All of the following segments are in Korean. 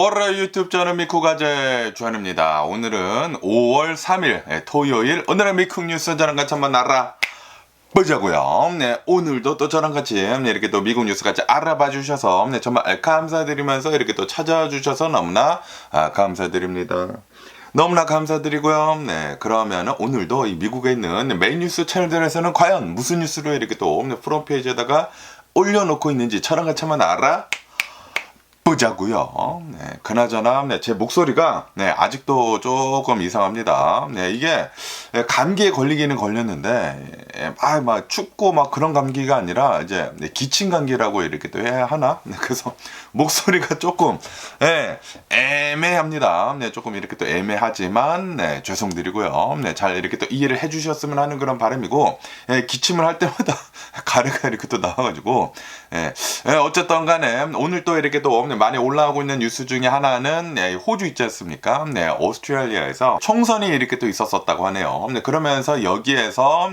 월요일 유튜브 저는 미쿠가제 주한입니다. 오늘은 5월 3일 토요일 오늘의 미쿠 뉴스 저랑 같이 한번 알아보자고요. 네, 오늘도 또 저랑 같이 이렇게 또 미국 뉴스 같이 알아봐 주셔서 정말 감사드리면서 이렇게 또 찾아주셔서 너무나 감사드립니다. 너무나 감사드리고요. 네, 그러면 오늘도 이 미국에 있는 메인 뉴스 채널들에서는 과연 무슨 뉴스로 이렇게 또 프론트 페이지에다가 올려놓고 있는지 저랑 같이 한번 보자고요. 네, 그나저나 제 목소리가 아직도 조금 이상합니다. 이게 감기에 걸리기는 걸렸는데 막 춥고 막 그런 감기가 아니라 이제 기침 감기라고 이렇게 또 해야 하나? 그래서 목소리가 조금 애매합니다. 조금 이렇게 또 애매하지만 죄송드리고요. 잘 이렇게 또 이해를 해주셨으면 하는 그런 바람이고 기침을 할 때마다 가래가 이렇게 또 나와가지고 어쨌든 간에 오늘 또 이렇게 또 많이 올라오고 있는 뉴스 중에 하나는 호주 있지 않습니까? 오스트레일리아에서 총선이 이렇게 또 있었었다고 하네요. 그러면서 여기에서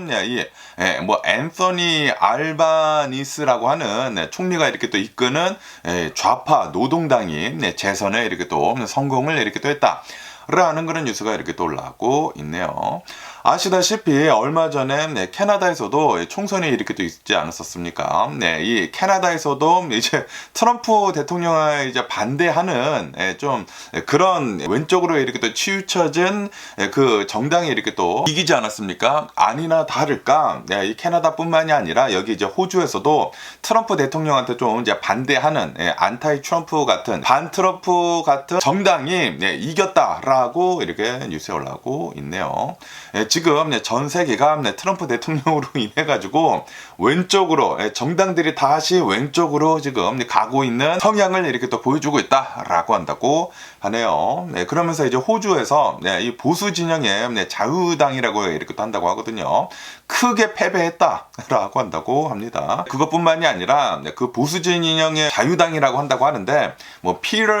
앤서니 알바니스라고 하는 총리가 이렇게 또 이끄는 좌파 노동당이 재선에 이렇게 또 성공을 이렇게 또 했다. 라는 그런 뉴스가 이렇게 또 올라오고 있네요. 아시다시피 얼마 전에 캐나다에서도 총선이 이렇게 또 있지 않았었습니까? 이 캐나다에서도 이제 트럼프 대통령에 이제 반대하는 좀 그런 왼쪽으로 이렇게 또 치우쳐진 그 정당이 이렇게 또 이기지 않았습니까? 아니나 다를까 이 캐나다뿐만이 아니라 여기 이제 호주에서도 트럼프 대통령한테 좀 이제 반대하는 안타이 트럼프 같은 반 트럼프 같은 정당이 이겼다라고 이렇게 뉴스에 올라오고 있네요. 지금 전 세계가 트럼프 대통령으로 인해 가지고 왼쪽으로 정당들이 다시 왼쪽으로 지금 가고 있는 성향을 이렇게 또 보여주고 있다라고 한다고 하네요. 그러면서 이제 호주에서 이 보수 진영의 자유당이라고 이렇게 또 한다고 하거든요. 크게 패배했다라고 한다고 합니다. 그것뿐만이 아니라 그 보수 진영의 자유당이라고 한다고 하는데 피터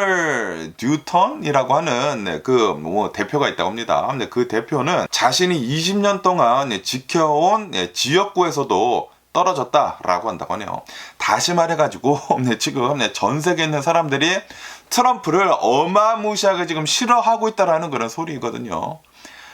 듀턴이라고 하는 그 대표가 있다고 합니다. 그 대표는 자신이 20년 동안 지켜온 지역구에서도 떨어졌다라고 한다고 하네요. 다시 말해가지고 지금 전 세계에 있는 사람들이 트럼프를 어마무시하게 지금 싫어하고 있다라는 그런 소리거든요.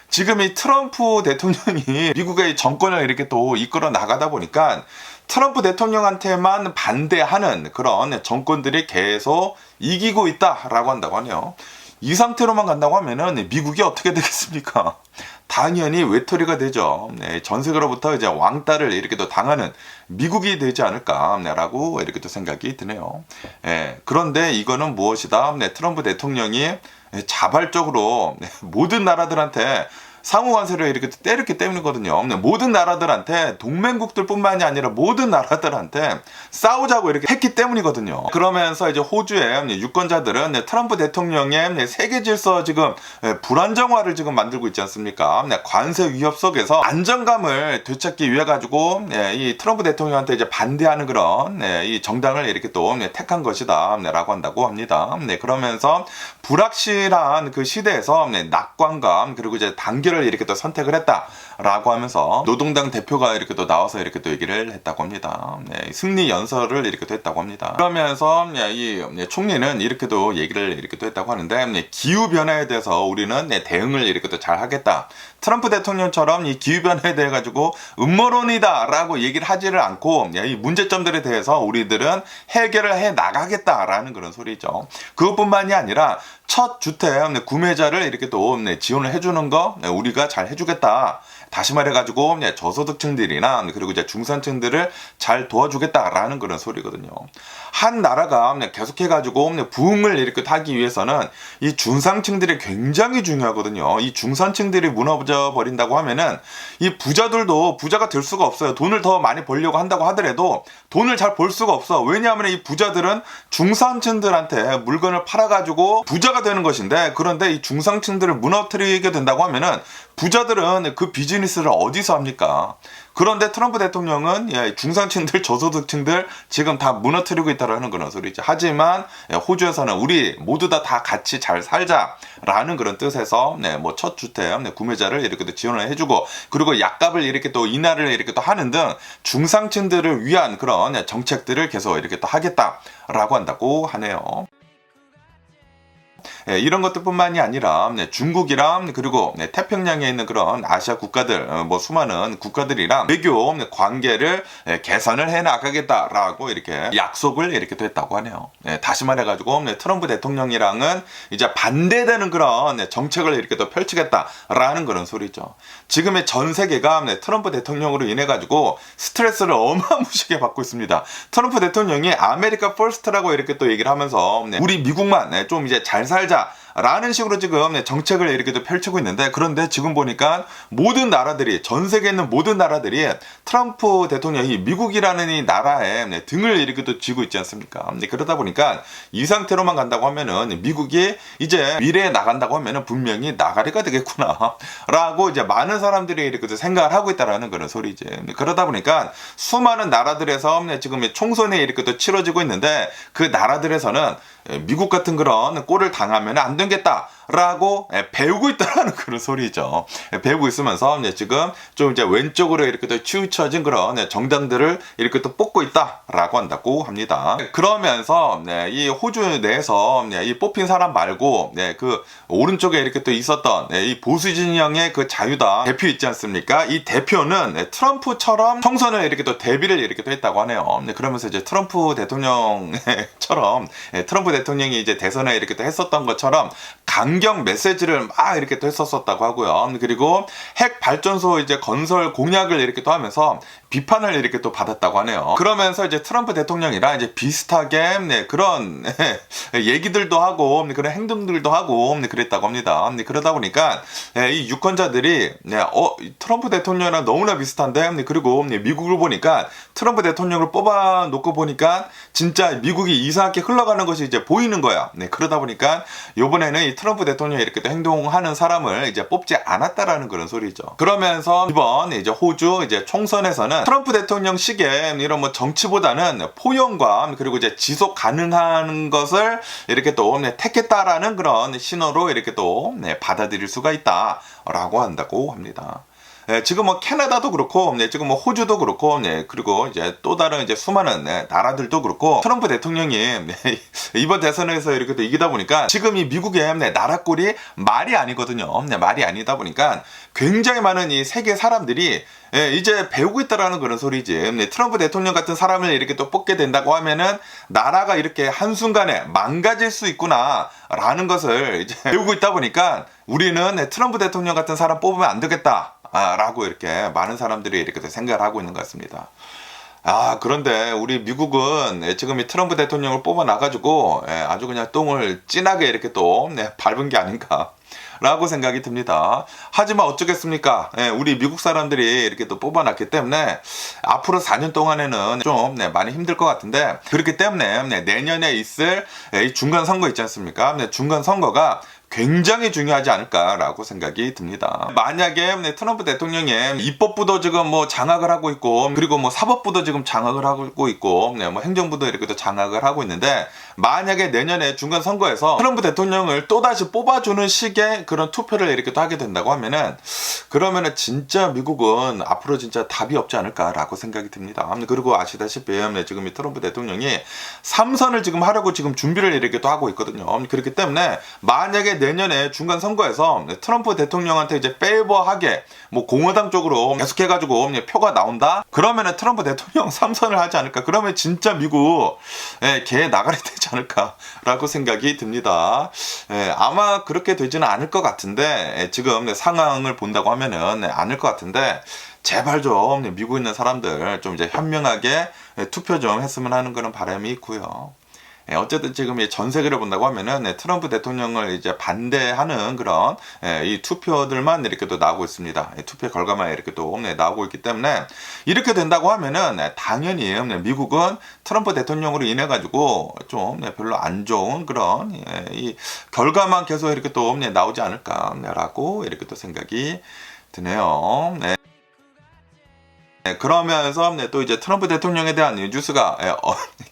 지금 이 트럼프 대통령이 미국의 정권을 이렇게 또 이끌어 나가다 보니까 트럼프 대통령한테만 반대하는 그런 정권들이 계속 이기고 있다라고 한다고 하네요. 이 상태로만 간다고 하면은 미국이 어떻게 되겠습니까? 당연히 외톨이가 되죠. 전 세계로부터 이제 왕따를 이렇게 또 당하는 미국이 되지 않을까라고 이렇게 또 생각이 드네요. 그런데 이거는 무엇이다? 트럼프 대통령이 자발적으로 모든 나라들한테 상호 관세를 이렇게 때렸기 때문이거든요. 모든 나라들한테 동맹국들뿐만이 아니라 모든 나라들한테 싸우자고 이렇게 했기 때문이거든요. 그러면서 이제 호주의 유권자들은 트럼프 대통령의 세계 질서 지금 불안정화를 지금 만들고 있지 않습니까? 관세 위협 속에서 안정감을 되찾기 위해 가지고 이 트럼프 대통령한테 이제 반대하는 그런 이 정당을 이렇게 또 택한 것이다라고 한다고 합니다. 그러면서 불확실한 그 시대에서 낙관감 그리고 이제 단결을 이렇게 또 선택을 했다라고 하면서 노동당 대표가 이렇게 또 나와서 이렇게 또 얘기를 했다고 합니다. 승리 연설을 이렇게 또 했다고 합니다. 그러면서 이 총리는 이렇게도 얘기를 이렇게 또 했다고 하는데 기후 변화에 대해서 우리는 대응을 이렇게 또 잘 하겠다. 트럼프 대통령처럼 이 기후 변화에 대해 가지고 음모론이다라고 얘기를 하지를 않고 이 문제점들에 대해서 우리들은 해결을 해 나가겠다라는 그런 소리죠. 그것뿐만이 아니라 첫 주택 구매자를 이렇게 또 지원을 해주는 거 우리가 잘 해주겠다. 다시 말해가지고 저소득층들이나 그리고 이제 중산층들을 잘 도와주겠다라는 그런 소리거든요. 한 나라가 계속해가지고 부흥을 이렇게 하기 위해서는 이 중산층들이 굉장히 중요하거든요. 이 중산층들이 무너져 버린다고 하면은 이 부자들도 부자가 될 수가 없어요. 돈을 더 많이 벌려고 한다고 하더라도 돈을 잘 벌 수가 없어. 왜냐하면 이 부자들은 중산층들한테 물건을 팔아가지고 부자가 되는 것인데, 그런데 이 중산층들을 무너뜨리게 된다고 하면은 부자들은 그 비즈니스를 어디서 합니까? 그런데 트럼프 대통령은 중산층들, 저소득층들 지금 다 무너뜨리고 있다라는 그런 소리죠. 하지만 호주에서는 우리 모두 다 같이 잘 살자라는 그런 뜻에서 뭐 첫 주택 구매자를 이렇게 또 지원을 해주고, 그리고 약값을 이렇게 또 인하를 이렇게 또 하는 등 중산층들을 위한 그런 정책들을 계속 이렇게 또 하겠다라고 한다고 하네요. 이런 것들뿐만이 아니라 중국이랑 그리고 태평양에 있는 그런 아시아 국가들, 뭐 수많은 국가들이랑 외교 관계를 개선을 해 나가겠다라고 이렇게 약속을 이렇게 또 했다고 하네요. 다시 말해가지고 트럼프 대통령이랑은 이제 반대되는 그런 정책을 이렇게 또 펼치겠다라는 그런 소리죠. 지금의 전 세계가 트럼프 대통령으로 인해 가지고 스트레스를 어마무시하게 받고 있습니다. 트럼프 대통령이 아메리카 퍼스트라고 이렇게 또 얘기를 하면서 우리 미국만 좀 이제 잘 살자 라는 식으로 지금 정책을 이렇게 또 펼치고 있는데, 그런데 지금 보니까 모든 나라들이, 전 세계에 있는 모든 나라들이 트럼프 대통령이 미국이라는 이 나라에 등을 이렇게 또 쥐고 있지 않습니까? 그러다 보니까 이 상태로만 간다고 하면은 미국이 이제 미래에 나간다고 하면은 분명히 나가리가 되겠구나 라고 이제 많은 사람들이 이렇게 또 생각을 하고 있다라는 그런 소리지. 그러다 보니까 수많은 나라들에서 지금 총선이 이렇게 또 치러지고 있는데, 그 나라들에서는 미국 같은 그런 꼴을 당하면 안 되겠다라고 배우고 있다라는 그런 소리죠. 배우고 있으면서 지금 좀 이제 왼쪽으로 이렇게 또 치우쳐진 그런 정당들을 이렇게 또 뽑고 있다라고 한다고 합니다. 그러면서 이 호주 내에서 이 뽑힌 사람 말고 그 오른쪽에 이렇게 또 있었던 이 보수 진영의 그 자유당 대표 있지 않습니까? 이 대표는 트럼프처럼 총선을 이렇게 또 대비를 이렇게 또 했다고 하네요. 그러면서 이제 트럼프 대통령처럼 트럼프 대통령이 이제 대선에 이렇게 또 했었던 것처럼 강경 메시지를 막 이렇게 또 했었다고 하고요. 그리고 핵 발전소 이제 건설 공약을 이렇게 또 하면서 비판을 이렇게 또 받았다고 하네요. 그러면서 이제 트럼프 대통령이랑 이제 비슷하게 그런 얘기들도 하고 그런 행동들도 하고 그랬다고 합니다. 그러다 보니까 이 유권자들이 트럼프 대통령이랑 너무나 비슷한데, 그리고 미국을 보니까 트럼프 대통령을 뽑아 놓고 보니까 진짜 미국이 이상하게 흘러가는 것이 이제 보이는 거야. 그러다 보니까 이번에는 이 트럼프 대통령이 이렇게 또 행동하는 사람을 이제 뽑지 않았다라는 그런 소리죠. 그러면서 이번 이제 호주 이제 총선에서는 트럼프 대통령 식의 이런 뭐 정치보다는 포용과 그리고 이제 지속 가능한 것을 이렇게 또 택했다라는 그런 신호로 이렇게 또 받아들일 수가 있다라고 한다고 합니다. 지금 뭐 캐나다도 그렇고, 지금 뭐 호주도 그렇고, 그리고 이제 또 다른 이제 수많은 나라들도 그렇고, 트럼프 대통령이 이번 대선에서 이렇게 또 이기다 보니까 지금 이 미국의 나라꼴이 말이 아니거든요. 말이 아니다 보니까 굉장히 많은 이 세계 사람들이 이제 배우고 있다라는 그런 소리지. 트럼프 대통령 같은 사람을 이렇게 또 뽑게 된다고 하면은 나라가 이렇게 한순간에 망가질 수 있구나 라는 것을 이제 배우고 있다 보니까 우리는 트럼프 대통령 같은 사람 뽑으면 안 되겠다 라고 이렇게 많은 사람들이 이렇게 생각을 하고 있는 것 같습니다. 그런데 우리 미국은 지금 이 트럼프 대통령을 뽑아놔가지고 아주 그냥 똥을 진하게 이렇게 또 밟은 게 아닌가 라고 생각이 듭니다. 하지만 어쩌겠습니까? 우리 미국 사람들이 이렇게 또 뽑아놨기 때문에 앞으로 4년 동안에는 좀 많이 힘들 것 같은데, 그렇기 때문에 내년에 있을 이 중간 선거 있지 않습니까? 중간 선거가 굉장히 중요하지 않을까라고 생각이 듭니다. 만약에 트럼프 대통령의 입법부도 지금 뭐 장악을 하고 있고, 그리고 뭐 사법부도 지금 장악을 하고 있고, 뭐 행정부도 이렇게 또 장악을 하고 있는데, 만약에 내년에 중간 선거에서 트럼프 대통령을 또다시 뽑아주는 식의 그런 투표를 이렇게 또 하게 된다고 하면은, 그러면은 진짜 미국은 앞으로 진짜 답이 없지 않을까라고 생각이 듭니다. 그리고 아시다시피 지금 이 트럼프 대통령이 3선을 지금 하려고 지금 준비를 이렇게 또 하고 있거든요. 그렇기 때문에 만약에 내년에 중간 선거에서 트럼프 대통령한테 이제 페이버하게 뭐 공화당 쪽으로 계속해가지고 표가 나온다? 그러면은 트럼프 대통령 3선을 하지 않을까? 그러면 진짜 미국 개 나가리 되지 않을까라고 생각이 듭니다. 아마 그렇게 되지는 않을 것 같은데, 지금 상황을 본다고 하면은 않을 것 같은데, 제발 좀 미국에 있는 사람들 좀 이제 현명하게 투표 좀 했으면 하는 그런 바람이 있고요. 어쨌든 지금 전 세계를 본다고 하면은 트럼프 대통령을 이제 반대하는 그런 이 투표들만 이렇게 또 나오고 있습니다. 투표 결과만 이렇게 또 나오고 있기 때문에, 이렇게 된다고 하면은 당연히 미국은 트럼프 대통령으로 인해 가지고 좀 별로 안 좋은 그런 이 결과만 계속 이렇게 또 나오지 않을까라고 이렇게 또 생각이 드네요. 그러면서 또 이제 트럼프 대통령에 대한 뉴스가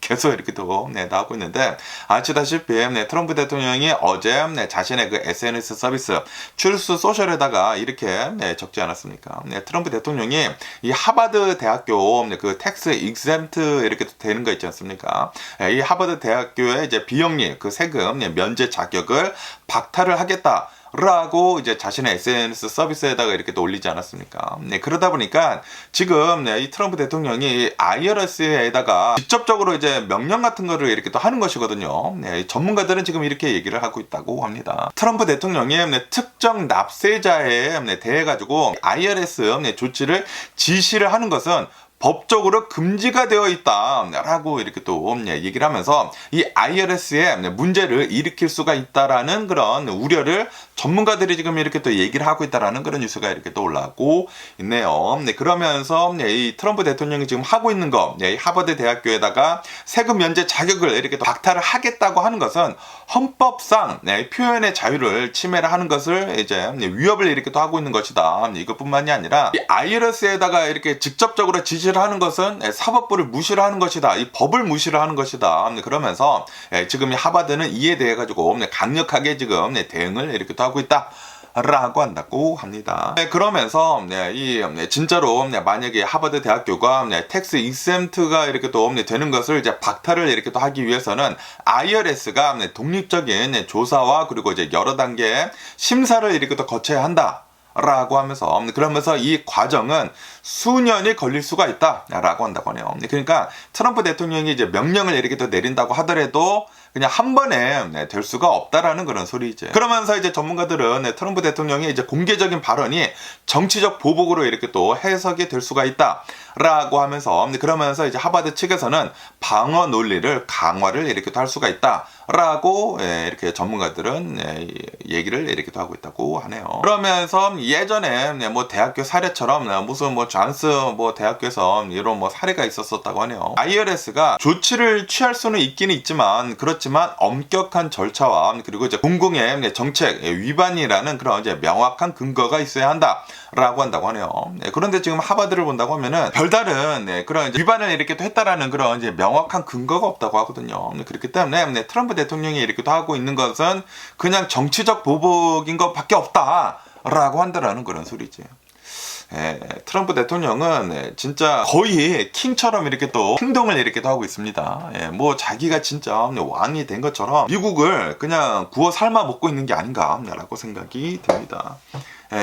계속 이렇게 또 나오고 있는데, 아시다시피 트럼프 대통령이 어제 자신의 그 SNS 서비스 트루스 소셜에다가 이렇게 적지 않았습니까? 트럼프 대통령이 이 하버드 대학교 그 텍스 익셈트 이렇게 되는 거 있지 않습니까? 이 하버드 대학교의 이제 비영리 그 세금 면제 자격을 박탈을 하겠다 라고 이제 자신의 SNS 서비스에다가 이렇게 또 올리지 않았습니까? 그러다 보니까 지금 이 트럼프 대통령이 IRS에다가 직접적으로 이제 명령 같은 거를 이렇게 또 하는 것이거든요. 전문가들은 지금 이렇게 얘기를 하고 있다고 합니다. 트럼프 대통령이 특정 납세자에 대해 가지고 IRS 조치를 지시를 하는 것은 법적으로 금지가 되어 있다라고 이렇게 또 얘기를 하면서 이 IRS에 문제를 일으킬 수가 있다라는 그런 우려를 전문가들이 지금 이렇게 또 얘기를 하고 있다라는 그런 뉴스가 이렇게 또 올라오고 있네요. 그러면서 이 트럼프 대통령이 지금 하고 있는 거, 하버드 대학교에다가 세금 면제 자격을 이렇게 또 박탈을 하겠다고 하는 것은 헌법상 표현의 자유를 침해를 하는 것을 이제 위협을 이렇게 또 하고 있는 것이다. 이것뿐만이 아니라 이 IRS에다가 이렇게 직접적으로 지시를 하는 것은 사법부를 무시를 하는 것이다. 이 법을 무시를 하는 것이다. 그러면서 지금 이 하버드는 이에 대해 가지고 강력하게 지금 대응을 이렇게 또 하고 있다. 라고 한다고 합니다. 그러면서 이 진짜로 만약에 하버드 대학교가 텍스 익셈트가 이렇게 또 되는 것을 이제 박탈을 이렇게 또 하기 위해서는 IRS가 독립적인 조사와 그리고 이제 여러 단계의 심사를 이렇게 또 거쳐야 한다. 라고 하면서, 그러면서 이 과정은 수년이 걸릴 수가 있다 라고 한다고 하네요. 그러니까 트럼프 대통령이 이제 명령을 이렇게 또 내린다고 하더라도 그냥 한 번에 될 수가 없다라는 그런 소리죠. 그러면서 이제 전문가들은 트럼프 대통령의 이제 공개적인 발언이 정치적 보복으로 이렇게 또 해석이 될 수가 있다라고 하면서, 그러면서 이제 하버드 측에서는 방어 논리를 강화를 이렇게 또 할 수가 있다라고 이렇게 전문가들은 얘기를 이렇게 또 하고 있다고 하네요. 그러면서 예전에 뭐 대학교 사례처럼 무슨 뭐 존스 뭐 대학교에서 이런 뭐 사례가 있었다고 하네요. IRS가 조치를 취할 수는 있기는 있지만 그렇지만 엄격한 절차와 그리고 이제 공공의 정책 위반이라는 그런 이제 명확한 근거가 있어야 한다라고 한다고 하네요. 그런데 지금 하버드를 본다고 하면은 별다른 그런 이제 위반을 이렇게 또 했다라는 그런 이제 명확한 근거가 없다고 하거든요. 그렇기 때문에 트럼프 대통령이 이렇게 또 하고 있는 것은 그냥 정치적 보복인 것밖에 없다라고 한다라는 그런 소리지. 트럼프 대통령은 진짜 거의 킹처럼 이렇게 또 행동을 이렇게 또 하고 있습니다. 뭐 자기가 진짜 왕이 된 것처럼 미국을 그냥 구워 삶아 먹고 있는 게 아닌가라고 생각이 듭니다.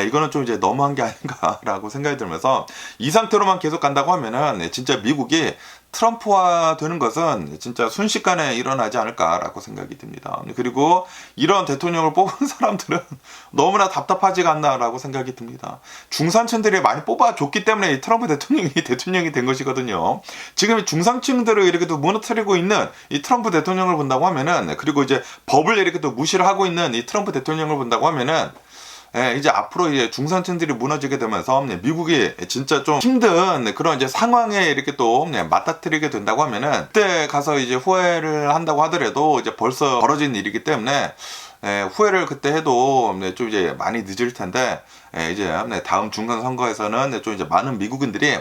이거는 좀 이제 너무한 게 아닌가라고 생각이 들면서 이 상태로만 계속 간다고 하면은 진짜 미국이 트럼프화 되는 것은 진짜 순식간에 일어나지 않을까라고 생각이 듭니다. 그리고 이런 대통령을 뽑은 사람들은 너무나 답답하지가 않나라고 생각이 듭니다. 중산층들이 많이 뽑아줬기 때문에 이 트럼프 대통령이 된 것이거든요. 지금 중산층들을 이렇게 또 무너뜨리고 있는 이 트럼프 대통령을 본다고 하면은, 그리고 이제 법을 이렇게 또 무시를 하고 있는 이 트럼프 대통령을 본다고 하면은 이제 앞으로 이제 중산층들이 무너지게 되면서 미국이 진짜 좀 힘든 그런 이제 상황에 이렇게 또 맞닥뜨리게 된다고 하면은, 그때 가서 이제 후회를 한다고 하더라도 이제 벌써 벌어진 일이기 때문에 후회를 그때 해도 좀 이제 많이 늦을 텐데, 이제 다음 중간 선거에서는 좀 이제 많은 미국인들이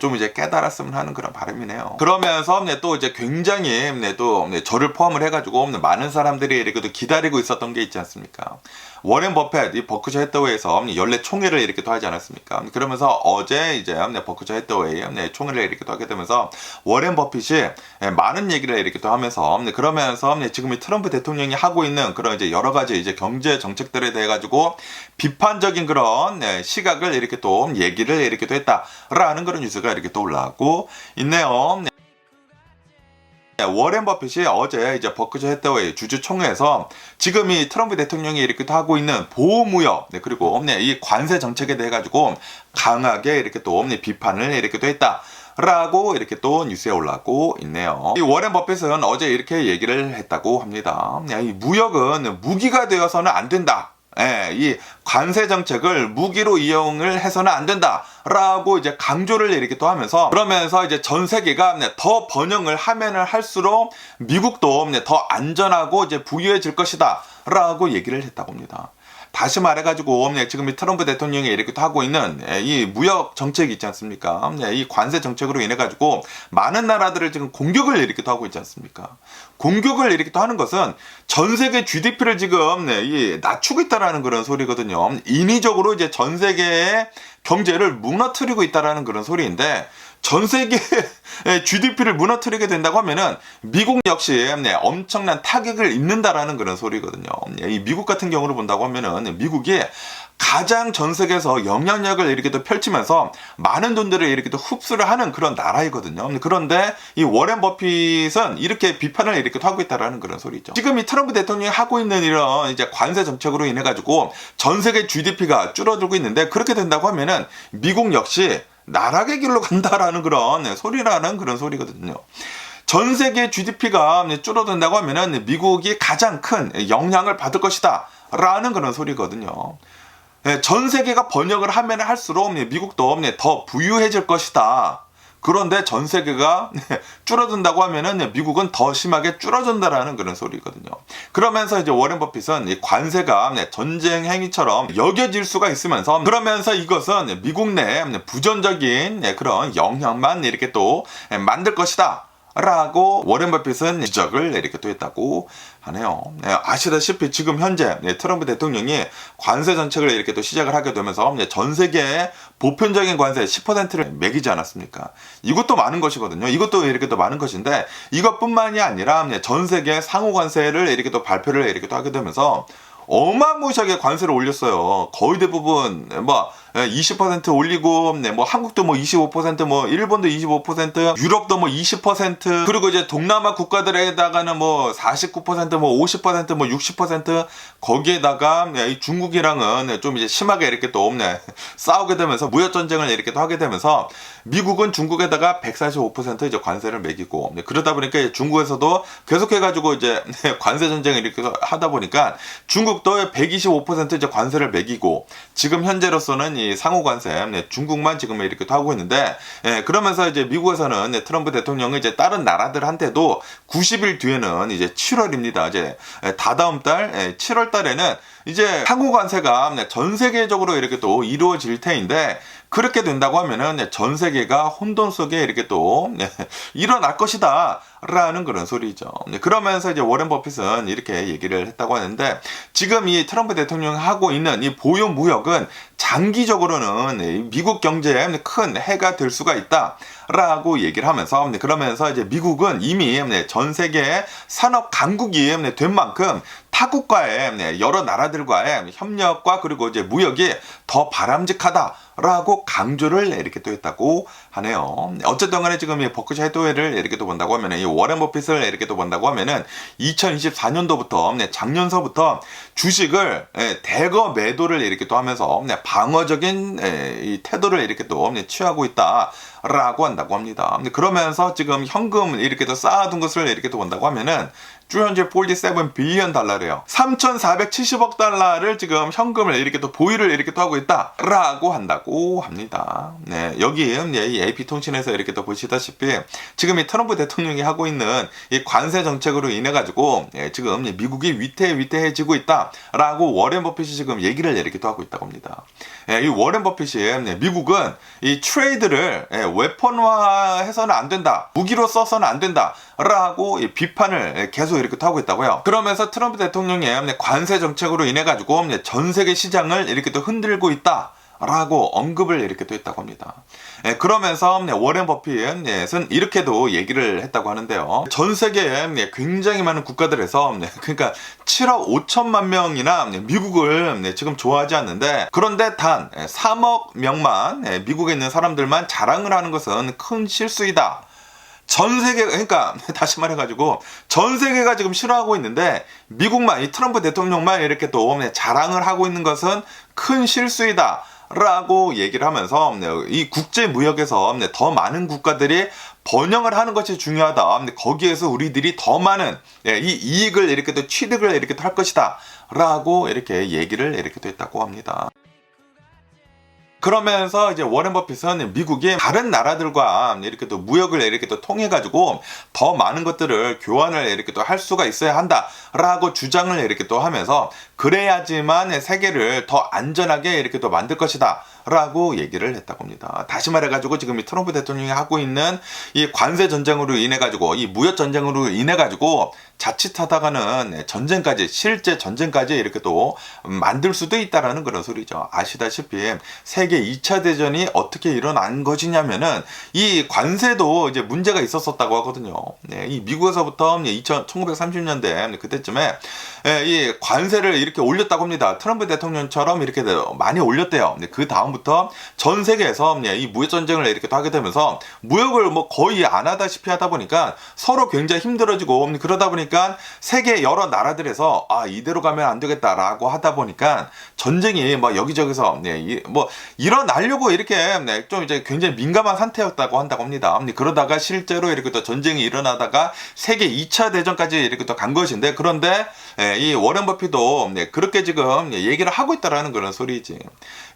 좀 이제 깨달았으면 하는 그런 바람이네요. 그러면서 또 이제 굉장히 또 저를 포함을 해가지고 많은 사람들이 이렇게 또 기다리고 있었던 게 있지 않습니까? 워렌 버핏, 이 버크셔 해서웨이에서 연례 총회를 이렇게 또 하지 않았습니까? 그러면서 어제 이제 버크셔 해서웨이 총회를 이렇게 또 하게 되면서 워렌 버핏이 많은 얘기를 이렇게 또 하면서, 그러면서 지금 이 트럼프 대통령이 하고 있는 그런 이제 여러 가지 이제 경제 정책들에 대해 가지고 비판적인 그런 시각을 이렇게 또 얘기를 이렇게 또 했다라는 그런 뉴스가 이렇게 또 올라오고 있네요. 워렌 버핏이 어제 이제 버크셔 해서웨이 주주총회에서 지금 이 트럼프 대통령이 이렇게 또 하고 있는 보호무역, 그리고 이 관세 정책에 대해 가지고 강하게 이렇게 또 비판을 이렇게 또 했다. 라고 이렇게 또 뉴스에 올라오고 있네요. 이 워렌 버핏은 어제 이렇게 얘기를 했다고 합니다. 이 무역은 무기가 되어서는 안 된다. 이 관세 정책을 무기로 이용을 해서는 안 된다라고 이제 강조를 이렇게 또 하면서, 그러면서 이제 전 세계가 더 번영을 하면은 할수록 미국도 더 안전하고 이제 부유해질 것이다라고 얘기를 했다고 합니다. 다시 말해가지고 지금 이 트럼프 대통령이 이렇게 또 하고 있는 이 무역 정책이 있지 않습니까? 이 관세 정책으로 인해 가지고 많은 나라들을 지금 공격을 이렇게 또 하고 있지 않습니까? 공격을 이렇게 또 하는 것은 전 세계 GDP를 지금 낮추고 있다라는 그런 소리거든요. 인위적으로 이제 전 세계의 경제를 무너뜨리고 있다라는 그런 소리인데, 전 세계 GDP를 무너뜨리게 된다고 하면은 미국 역시 엄청난 타격을 입는다라는 그런 소리거든요. 이 미국 같은 경우를 본다고 하면은 미국이 가장 전 세계에서 영향력을 이렇게 또 펼치면서 많은 돈들을 이렇게 또 흡수를 하는 그런 나라이거든요. 그런데 이 워렌 버핏은 이렇게 비판을 이렇게 또 하고 있다라는 그런 소리죠. 지금 이 트럼프 대통령이 하고 있는 이런 이제 관세 정책으로 인해 가지고 전 세계 GDP가 줄어들고 있는데, 그렇게 된다고 하면은 미국 역시 나락의 길로 간다라는 그런 소리라는 그런 소리거든요. 전 세계 GDP가 줄어든다고 하면은 미국이 가장 큰 영향을 받을 것이다 라는 그런 소리거든요. 전 세계가 번영을 하면 할수록 미국도 더 부유해질 것이다. 그런데 전 세계가 줄어든다고 하면은 미국은 더 심하게 줄어든다라는 그런 소리거든요. 그러면서 이제 워렌 버핏은 이 관세가 전쟁 행위처럼 여겨질 수가 있으면서, 그러면서 이것은 미국 내 부정적인 그런 영향만 이렇게 또 만들 것이다 라고 워렌 버핏은 지적을 이렇게 또 했다고 하네요. 아시다시피 지금 현재 트럼프 대통령이 관세 정책을 이렇게 또 시작을 하게 되면서 전 세계에 보편적인 관세 10%를 매기지 않았습니까? 이것도 많은 것이거든요. 이것도 이렇게 또 많은 것인데, 이것뿐만이 아니라 전 세계 상호 관세를 이렇게 또 발표를 이렇게 또 하게 되면서 어마무시하게 관세를 올렸어요. 거의 대부분 20% 올리고, 한국도 25%, 일본도 25%, 유럽도 20%, 그리고 이제 동남아 국가들에다가는 49%, 50%, 60%, 거기에다가 이 중국이랑은 좀 이제 심하게 이렇게 또 싸우게 되면서 무역 전쟁을 이렇게 또 하게 되면서 미국은 중국에다가 145% 이제 관세를 매기고, 그러다 보니까 중국에서도 계속해가지고 이제 관세 전쟁을 이렇게 하다 보니까 중국도 125% 이제 관세를 매기고, 지금 현재로서는 이 상호 관세 중국만 지금 이렇게 하고 있는데, 그러면서 이제 미국에서는 트럼프 대통령이 이제 다른 나라들한테도 90일 뒤에는 이제 7월입니다. 이제 다다음 달 7월 달에는 이제 상호 관세가 전 세계적으로 이렇게 또 이루어질 테인데, 그렇게 된다고 하면은 전 세계가 혼돈 속에 이렇게 또 일어날 것이다 라는 그런 소리죠. 그러면서 이제 워렌 버핏은 이렇게 얘기를 했다고 하는데, 지금 이 트럼프 대통령이 하고 있는 이 보유 무역은 장기적으로는 미국 경제에 큰 해가 될 수가 있다 라고 얘기를 하면서, 그러면서 이제 미국은 이미 전 세계의 산업 강국이 된 만큼 타국과의 여러 나라들과의 협력과 그리고 이제 무역이 더 바람직하다라고 강조를 이렇게 또 했다고 하네요. 어쨌든 간에 지금 이 버크셔 해서웨이를 이렇게 또 본다고 하면은, 이 워렌 버핏을 이렇게 또 본다고 하면은 2024년도부터 작년서부터 주식을 대거 매도를 이렇게 또 하면서 방어적인 이 태도를 이렇게 또 취하고 있다라고 한다고 합니다. 그러면서 지금 현금을 이렇게 또 쌓아둔 것을 이렇게 또 본다고 하면은 347 빌리언 달러래요. 3,470억 달러를 지금 현금을 이렇게 또 보유를 이렇게 또 하고 있다라고 한다고 합니다. 여기 이 AP통신에서 이렇게 또 보시다시피 지금 이 트럼프 대통령이 하고 있는 이 관세 정책으로 인해 가지고 지금 미국이 위태해지고 있다라고 워렌 버핏이 지금 얘기를 이렇게 또 하고 있다고 합니다. 이 워렌 버핏이 미국은 이 트레이드를 웨폰화해서는 안 된다, 무기로 써서는 안 된다라고 비판을 계속 이렇게 하고 있다고요. 그러면서 트럼프 대통령의 관세 정책으로 인해 가지고 전 세계 시장을 이렇게 또 흔들고 있다 라고 언급을 이렇게 또 했다고 합니다. 그러면서 워렌 버핏은 이렇게도 얘기를 했다고 하는데요. 전 세계에 굉장히 많은 국가들에서 그러니까 7억 5천만 명이나 미국을 지금 좋아하지 않는데, 그런데 단 3억 명만 미국에 있는 사람들만 자랑을 하는 것은 큰 실수이다. 전 세계, 그러니까 다시 말해가지고 전 세계가 지금 싫어하고 있는데 미국만, 이 트럼프 대통령만 이렇게 또 자랑을 하고 있는 것은 큰 실수이다 라고 얘기를 하면서 이 국제 무역에서 더 많은 국가들이 번영을 하는 것이 중요하다. 거기에서 우리들이 더 많은 이 이익을 이렇게 또 취득을 이렇게 할 것이다 라고 이렇게 얘기를 이렇게 또 했다고 합니다. 그러면서 이제 워렌 버핏은 미국이 다른 나라들과 이렇게 또 무역을 이렇게 또 통해 가지고 더 많은 것들을 교환을 이렇게 또 할 수가 있어야 한다라고 주장을 이렇게 또 하면서, 그래야지만 세계를 더 안전하게 이렇게 또 만들 것이다 라고 얘기를 했다고 합니다. 다시 말해가지고 지금 이 트럼프 대통령이 하고 있는 이 관세 전쟁으로 인해 가지고, 이 무역 전쟁으로 인해 가지고 자칫하다가는 전쟁까지, 실제 전쟁까지 이렇게 또 만들 수도 있다라는 그런 소리죠. 아시다시피 세계 2차 대전이 어떻게 일어난 것이냐면은 이 관세도 이제 문제가 있었었다고 하거든요. 네, 이 미국에서부터 1930년대 그때쯤에 이 관세를 이렇게 올렸다고 합니다. 트럼프 대통령처럼 이렇게 많이 올렸대요. 그 다음부터 전 세계에서 이 무역 전쟁을 이렇게 또 하게 되면서 무역을 뭐 거의 안 하다시피 하다 보니까 서로 굉장히 힘들어지고, 그러다 보니까 세계 여러 나라들에서 이대로 가면 안 되겠다라고 하다 보니까 전쟁이 뭐 여기저기서 뭐 일어나려고 이렇게 좀 이제 굉장히 민감한 상태였다고 한다고 합니다. 그러다가 실제로 이렇게 또 전쟁이 일어나다가 세계 2차 대전까지 이렇게 또 간 것인데, 그런데 이 워렌 버핏도 그렇게 지금 얘기를 하고 있다라는 그런 소리지.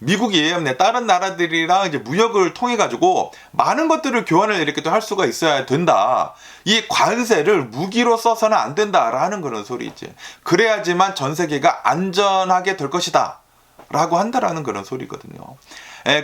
미국이 다른 나라들이랑 이제 무역을 통해 가지고 많은 것들을 교환을 이렇게 또 할 수가 있어야 된다. 이 관세를 무기로 써서는 안 된다라는 그런 소리지. 그래야지만 전 세계가 안전하게 될 것이다 라고 한다라는 그런 소리거든요.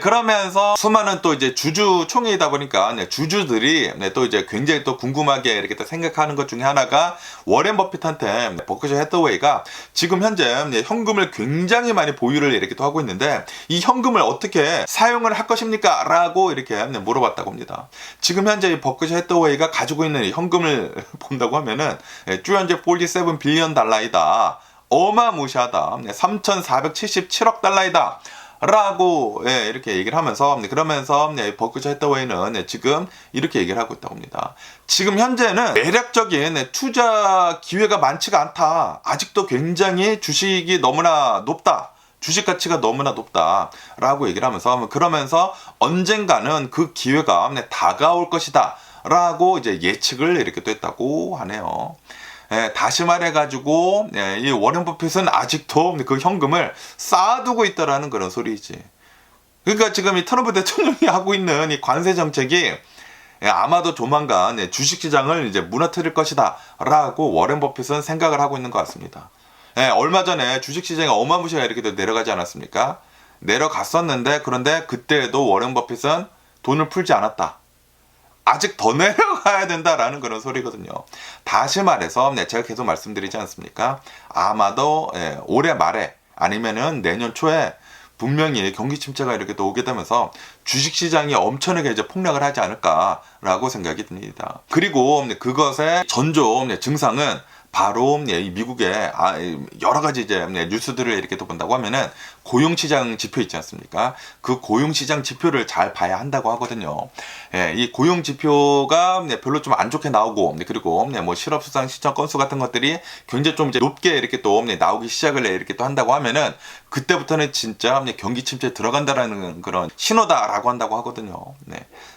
그러면서 수많은 또 이제 주주 총회이다 보니까 주주들이 또 이제 굉장히 또 궁금하게 이렇게 또 생각하는 것 중에 하나가, 워렌 버핏한테 버크셔 해서웨이가 지금 현재 현금을 굉장히 많이 보유를 이렇게 또 하고 있는데, 이 현금을 어떻게 사용을 할 것입니까? 라고 이렇게 물어봤다고 합니다. 지금 현재 이 버크셔 해서웨이가 가지고 있는 이 현금을 본다고 하면은 347 빌리언 달러이다. 어마무시하다. 3,477억 달러이다. 라고 이렇게 얘기를 하면서, 그러면서 버크셔 해서웨이는 지금 이렇게 얘기를 하고 있다고 합니다. 지금 현재는 매력적인 투자 기회가 많지가 않다. 아직도 굉장히 주식이 너무나 높다. 주식 가치가 너무나 높다 라고 얘기를 하면서, 그러면서 언젠가는 그 기회가 다가올 것이다 라고 이제 예측을 이렇게 또 했다고 하네요. 다시 말해가지고 이 워렌 버핏은 아직도 그 현금을 쌓아두고 있다라는 그런 소리지. 그러니까 지금 이 트럼프 대통령이 하고 있는 이 관세 정책이 아마도 조만간 주식시장을 이제 무너뜨릴 것이다 라고 워렌 버핏은 생각을 하고 있는 것 같습니다. 얼마 전에 주식시장이 어마무시하게 이렇게 내려가지 않았습니까? 내려갔었는데, 그런데 그때도 워렌 버핏은 돈을 풀지 않았다. 아직 더 내려가야 된다라는 그런 소리거든요. 다시 말해서 제가 계속 말씀드리지 않습니까? 아마도 올해 말에 아니면은 내년 초에 분명히 경기 침체가 이렇게 또 오게 되면서 주식시장이 엄청나게 이제 폭락을 하지 않을까라고 생각이 듭니다. 그리고 그것의 전조 증상은 바로 이 미국의 여러 가지 이제 뉴스들을 이렇게 또 본다고 하면은 고용시장 지표 있지 않습니까? 그 고용시장 지표를 잘 봐야 한다고 하거든요. 이 고용 지표가 별로 좀 안 좋게 나오고, 그리고 뭐 실업수당 신청 건수 같은 것들이 굉장히 좀 이제 높게 이렇게 또 나오기 시작을 이렇게 또 한다고 하면은, 그때부터는 진짜 경기 침체에 들어간다라는 그런 신호다라고 한다고 하거든요.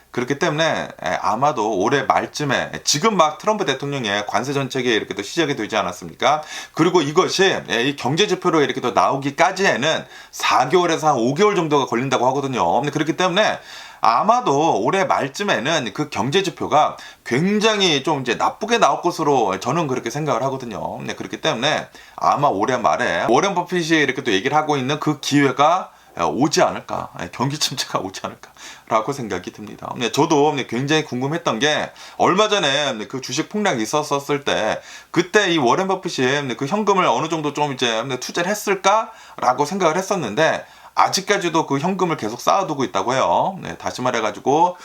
그렇기 때문에 아마도 올해 말쯤에, 지금 막 트럼프 대통령의 관세 정책이 이렇게 또 시작이 되지 않았습니까? 그리고 이것이 이 경제 지표로 이렇게 또 나오기까지에는 4개월에서 한 5개월 정도가 걸린다고 하거든요. 그렇기 때문에 아마도 올해 말쯤에는 그 경제 지표가 굉장히 좀 이제 나쁘게 나올 것으로 저는 그렇게 생각을 하거든요. 그렇기 때문에 아마 올해 말에 워렌 버핏이 이렇게 또 얘기를 하고 있는 그 기회가 오지 않을까, 경기 침체가 오지 않을까라고 생각이 듭니다. 저도 굉장히 궁금했던 게, 얼마 전에 그 주식 폭락이 있었을 때, 그때 이 워렌 버핏이 그 현금을 어느 정도 좀 이제 투자를 했을까라고 생각을 했었는데, 아직까지도 그 현금을 계속 쌓아두고 있다고 해요. 다시 말해가지고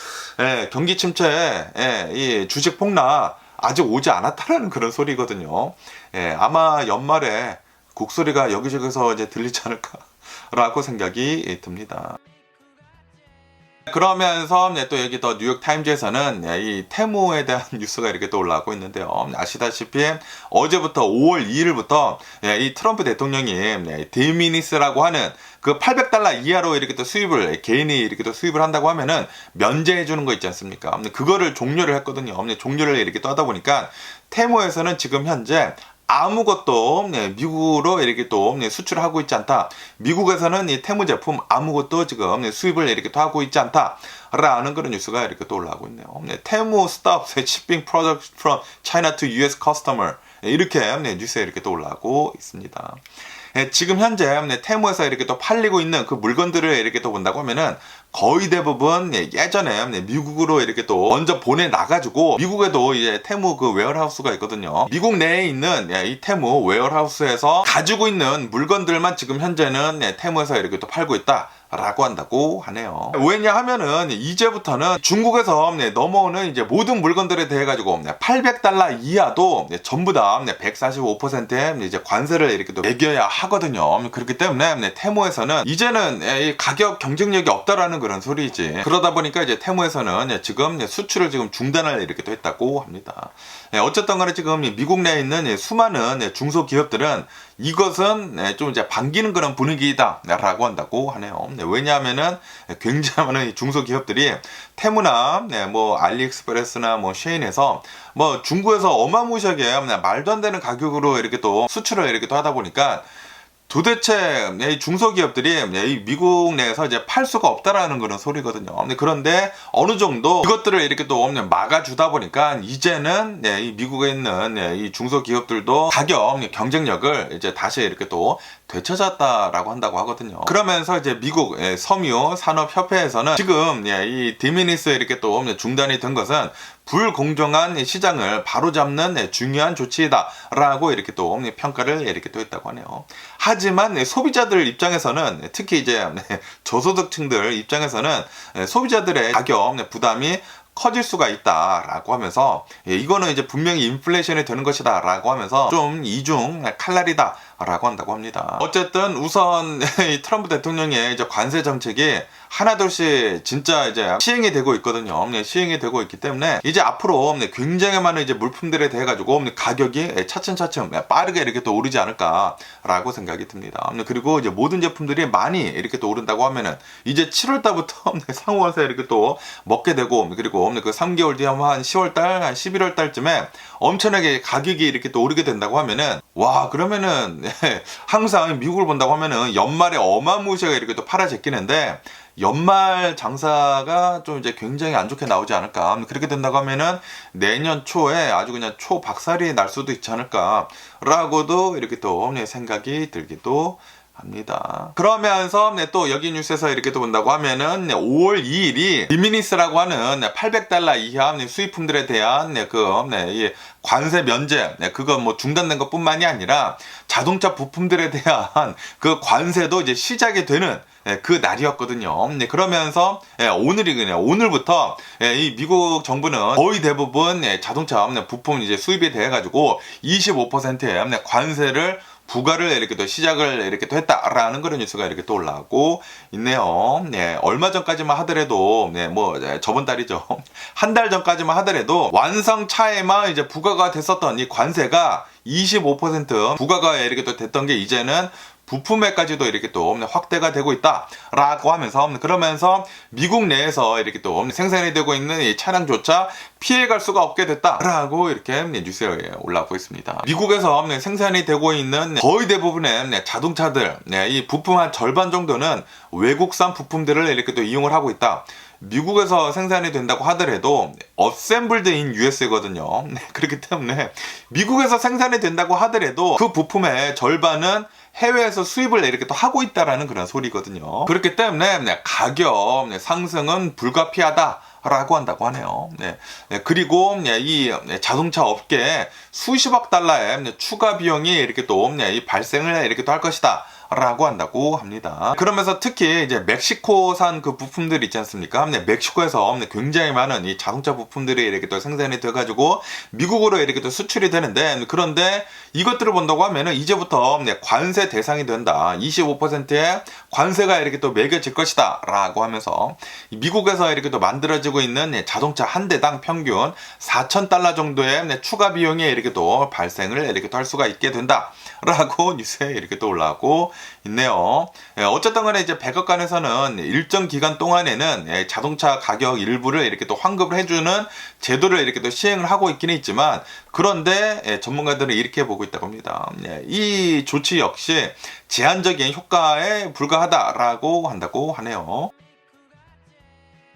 경기 침체에 이 주식 폭락 아직 오지 않았다라는 그런 소리거든요. 아마 연말에 곡소리가 여기저기서 이제 들리지 않을까라고 생각이 듭니다. 그러면서 또 여기 더 뉴욕 타임즈에서는 이 테무에 대한 뉴스가 이렇게 또 올라오고 있는데요. 아시다시피 어제부터 5월 2일부터 이 트럼프 대통령이 데미니스라고 하는 그 $800 이하로 이렇게 또 수입을, 개인이 이렇게 또 수입을 한다고 하면은 면제해 주는 거 있지 않습니까? 그거를 종료를 했거든요. 종료를 이렇게 또 하다 보니까 테무에서는 지금 현재 아무것도 미국으로 이렇게 또 수출하고 있지 않다. 미국에서는 이 테무 제품 아무것도 지금 수입을 이렇게 또 하고 있지 않다라는 그런 뉴스가 이렇게 또 올라오고 있네요. 테무 stops shipping products from China to US customer 이렇게 뉴스에 이렇게 또 올라오고 있습니다. 지금 현재 테무에서 이렇게 또 팔리고 있는 그 물건들을 이렇게 또 본다고 하면은 거의 대부분 예전에 미국으로 이렇게 또 먼저 보내놔가지고 미국에도 이제 테무 그 웨어하우스가 있거든요. 미국 내에 있는 이 테무 웨어하우스에서 가지고 있는 물건들만 지금 현재는 테무에서 이렇게 또 팔고 있다. 라고 한다고 하네요. 왜냐하면은 이제부터는 중국에서 넘어오는 이제 모든 물건들에 대해 가지고 $800 이하도 전부 다 145%의 이제 관세를 이렇게 또 매겨야 하거든요. 그렇기 때문에 테무에서는 이제는 이 가격 경쟁력이 없다라는 그런 소리지. 그러다 보니까 이제 테무에서는 지금 수출을 지금 중단을 이렇게 또 했다고 합니다. 어쨌든 간에 지금 미국 내에 있는 수많은 중소기업들은 이것은 좀 이제 반기는 그런 분위기다 라고 한다고 하네요. 왜냐하면은 굉장히 많은 중소기업들이 테무나 뭐 알리익스프레스나 뭐 셰인에서 뭐 중국에서 어마무시하게 말도 안 되는 가격으로 이렇게 또 수출을 이렇게 또 하다 보니까 도대체 이 중소기업들이 이 미국 내에서 이제 팔 수가 없다라는 그런 소리거든요. 그런데 어느 정도 이것들을 이렇게 또 막아주다 보니까 이제는 이 미국에 있는 이 중소기업들도 가격 경쟁력을 이제 다시 이렇게 또 되찾았다라고 한다고 하거든요. 그러면서 이제 미국 섬유 산업협회에서는 지금 이 디미니스 이렇게 또 중단이 된 것은 불공정한 시장을 바로잡는 중요한 조치이다라고 이렇게 또 평가를 이렇게 또 했다고 하네요. 하지만 소비자들 입장에서는 특히 이제 저소득층들 입장에서는 소비자들의 가격 부담이 커질 수가 있다라고 하면서 이거는 이제 분명히 인플레이션이 되는 것이다 라고 하면서 좀 이중 칼날이다 라고 한다고 합니다. 어쨌든 우선 트럼프 대통령의 이제 관세 정책이 하나둘씩 진짜 이제 시행이 되고 있거든요. 시행이 되고 있기 때문에 이제 앞으로 굉장히 많은 이제 물품들에 대해 가지고 가격이 차츰차츰 빠르게 이렇게 또 오르지 않을까라고 생각이 듭니다. 그리고 이제 모든 제품들이 많이 이렇게 또 오른다고 하면은 이제 7월 달부터 상호와서 이렇게 또 먹게 되고 그리고 그 3개월 뒤에 한 10월 달, 한 11월 달쯤에 엄청나게 가격이 이렇게 또 오르게 된다고 하면은 와 그러면은 항상 미국을 본다고 하면은 연말에 어마무시하게 이렇게 또 팔아 제끼는데 연말 장사가 좀 이제 굉장히 안 좋게 나오지 않을까. 그렇게 된다고 하면은 내년 초에 아주 그냥 초박살이 날 수도 있지 않을까라고도 이렇게 또 생각이 들기도 합니다. 그러면서 또 여기 뉴스에서 이렇게 또 본다고 하면은 5월 2일이 디미니스라고 하는 $800 이하 수입품들에 대한 이 관세 면제 그거 뭐 중단된 것뿐만이 아니라 자동차 부품들에 대한 그 관세도 이제 시작이 되는 그 날이었거든요. 그러면서 오늘이 그냥 오늘부터 이 미국 정부는 거의 대부분 자동차 부품 이제 수입에 대해 가지고 25%의 관세를 부과를 이렇게 또 시작을 이렇게 또 했다라는 그런 뉴스가 이렇게 또 올라오고 있네요. 얼마 전까지만 하더라도 뭐 저번 달이죠. 한 달 전까지만 하더라도 완성차에만 이제 부과가 됐었던 이 관세가 25% 부과가 이렇게 또 됐던 게 이제는 부품에까지도 이렇게 또 확대가 되고 있다라고 하면서 그러면서 미국 내에서 이렇게 또 생산이 되고 있는 이 차량조차 피해갈 수가 없게 됐다라고 이렇게 뉴스에 올라오고 있습니다. 미국에서 생산이 되고 있는 거의 대부분의 자동차들 이 부품 한 절반 정도는 외국산 부품들을 이렇게 또 이용을 하고 있다. 미국에서 생산이 된다고 하더라도 assembled in USA거든요. 그렇기 때문에 미국에서 생산이 된다고 하더라도 그 부품의 절반은 해외에서 수입을 이렇게 또 하고 있다라는 그런 소리거든요. 그렇기 때문에 가격 상승은 불가피하다. 라고 한다고 하네요. 그리고 이 자동차 업계에 수십억 달러의 추가 비용이 이렇게 또 발생을 이렇게 또 할 것이다. 라고 한다고 합니다. 그러면서 특히 이제 멕시코산 그 부품들 있지 않습니까? 멕시코에서 굉장히 많은 이 자동차 부품들이 이렇게 또 생산이 돼가지고 미국으로 이렇게 또 수출이 되는데 그런데 이것들을 본다고 하면은 이제부터 관세 대상이 된다. 25%의 관세가 이렇게 또 매겨질 것이다. 라고 하면서 미국에서 이렇게 또 만들어지고 있는 자동차 한 대당 평균 $4,000 정도의 추가 비용이 이렇게 또 발생을 이렇게 또 할 수가 있게 된다. 라고 뉴스에 이렇게 또 올라오고 있네요. 어쨌든 간에 이제 백악관에서는 일정 기간 동안에는 자동차 가격 일부를 이렇게 또 환급을 해주는 제도를 이렇게 또 시행을 하고 있기는 있지만, 그런데 전문가들은 이렇게 보고 있다고 합니다. 이 조치 역시 제한적인 효과에 불과하다라고 한다고 하네요.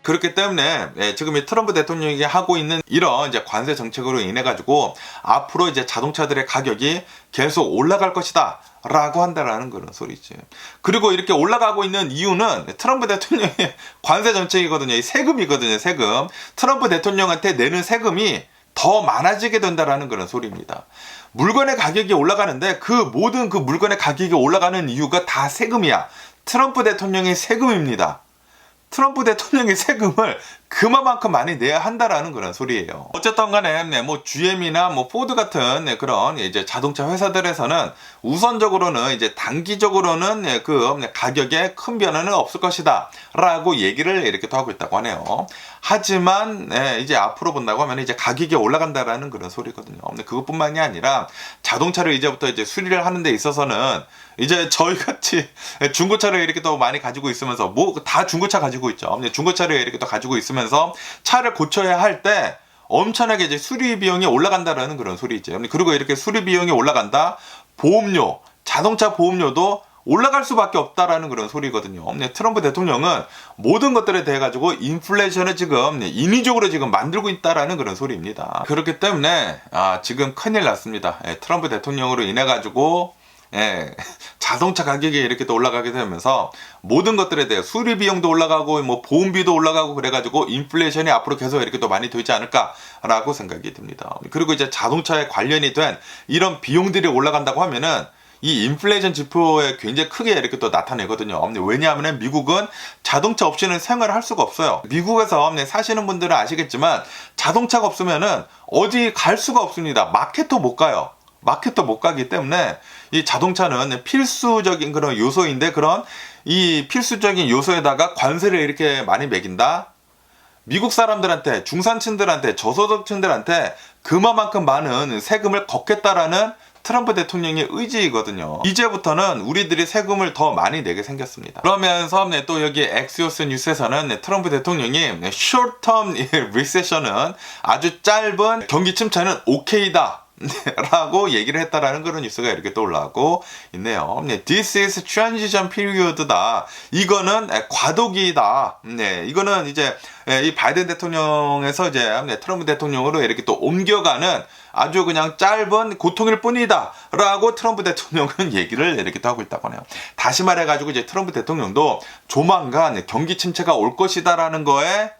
그렇기 때문에 지금 이 트럼프 대통령이 하고 있는 이런 이제 관세 정책으로 인해 가지고 앞으로 이제 자동차들의 가격이 계속 올라갈 것이다 라고 한다라는 그런 소리지. 그리고 이렇게 올라가고 있는 이유는 트럼프 대통령의 관세 정책이거든요. 이 세금이거든요. 세금. 트럼프 대통령한테 내는 세금이 더 많아지게 된다라는 그런 소리입니다. 물건의 가격이 올라가는데 그 모든 그 물건의 가격이 올라가는 이유가 다 세금이야. 트럼프 대통령의 세금입니다. 트럼프 대통령의 세금을 그만큼 많이 내야 한다라는 그런 소리예요. 어쨌든 간에 뭐 GM이나 뭐 포드 같은 그런 이제 자동차 회사들에서는 우선적으로는 이제 단기적으로는 그 가격에 큰 변화는 없을 것이다라고 얘기를 이렇게 또 하고 있다고 하네요. 하지만 이제 앞으로 본다고 하면 이제 가격이 올라간다라는 그런 소리거든요. 근데 그것뿐만이 아니라 자동차를 이제부터 이제 수리를 하는 데 있어서는 이제 저희 같이 중고차를 이렇게 또 많이 가지고 있으면서 뭐 다 중고차 가지고 있죠. 근데 중고차를 이렇게 또 가지고 있으면서 차를 고쳐야 할 때 엄청나게 이제 수리 비용이 올라간다라는 그런 소리죠. 그리고 이렇게 수리 비용이 올라간다, 보험료, 자동차 보험료도 올라갈 수밖에 없다라는 그런 소리거든요. 트럼프 대통령은 모든 것들에 대해 가지고 인플레이션을 지금 인위적으로 지금 만들고 있다라는 그런 소리입니다. 그렇기 때문에 지금 큰일 났습니다. 트럼프 대통령으로 인해 가지고 자동차 가격이 이렇게 또 올라가게 되면서 모든 것들에 대해 수리 비용도 올라가고 뭐 보험비도 올라가고 그래가지고 인플레이션이 앞으로 계속 이렇게 또 많이 되지 않을까라고 생각이 듭니다. 그리고 이제 자동차에 관련이 된 이런 비용들이 올라간다고 하면은 이 인플레이션 지표에 굉장히 크게 이렇게 또 나타내거든요. 왜냐하면 미국은 자동차 없이는 생활을 할 수가 없어요. 미국에서 사시는 분들은 아시겠지만 자동차가 없으면은 어디 갈 수가 없습니다. 마켓도 못 가요. 마켓도 못 가기 때문에 이 자동차는 필수적인 그런 요소인데, 그런 이 필수적인 요소에다가 관세를 이렇게 많이 매긴다? 미국 사람들한테, 중산층들한테, 저소득층들한테 그만큼 많은 세금을 걷겠다라는 트럼프 대통령의 의지이거든요. 이제부터는 우리들이 세금을 더 많이 내게 생겼습니다. 그러면서 또 여기 엑시오스 뉴스에서는 트럼프 대통령이 short-term recession은 아주 짧은 경기 침체는 오케이다 라고 얘기를 했다라는 그런 뉴스가 이렇게 또 올라오고 있네요. This is transition period다. 이거는 과도기다. 이거는 이제 이 바이든 대통령에서 이제 트럼프 대통령으로 이렇게 또 옮겨가는 아주 그냥 짧은 고통일 뿐이다 라고 트럼프 대통령은 얘기를 이렇게 또 하고 있다고 하네요. 다시 말해가지고 이제 트럼프 대통령도 조만간 경기 침체가 올 것이다 라는 거에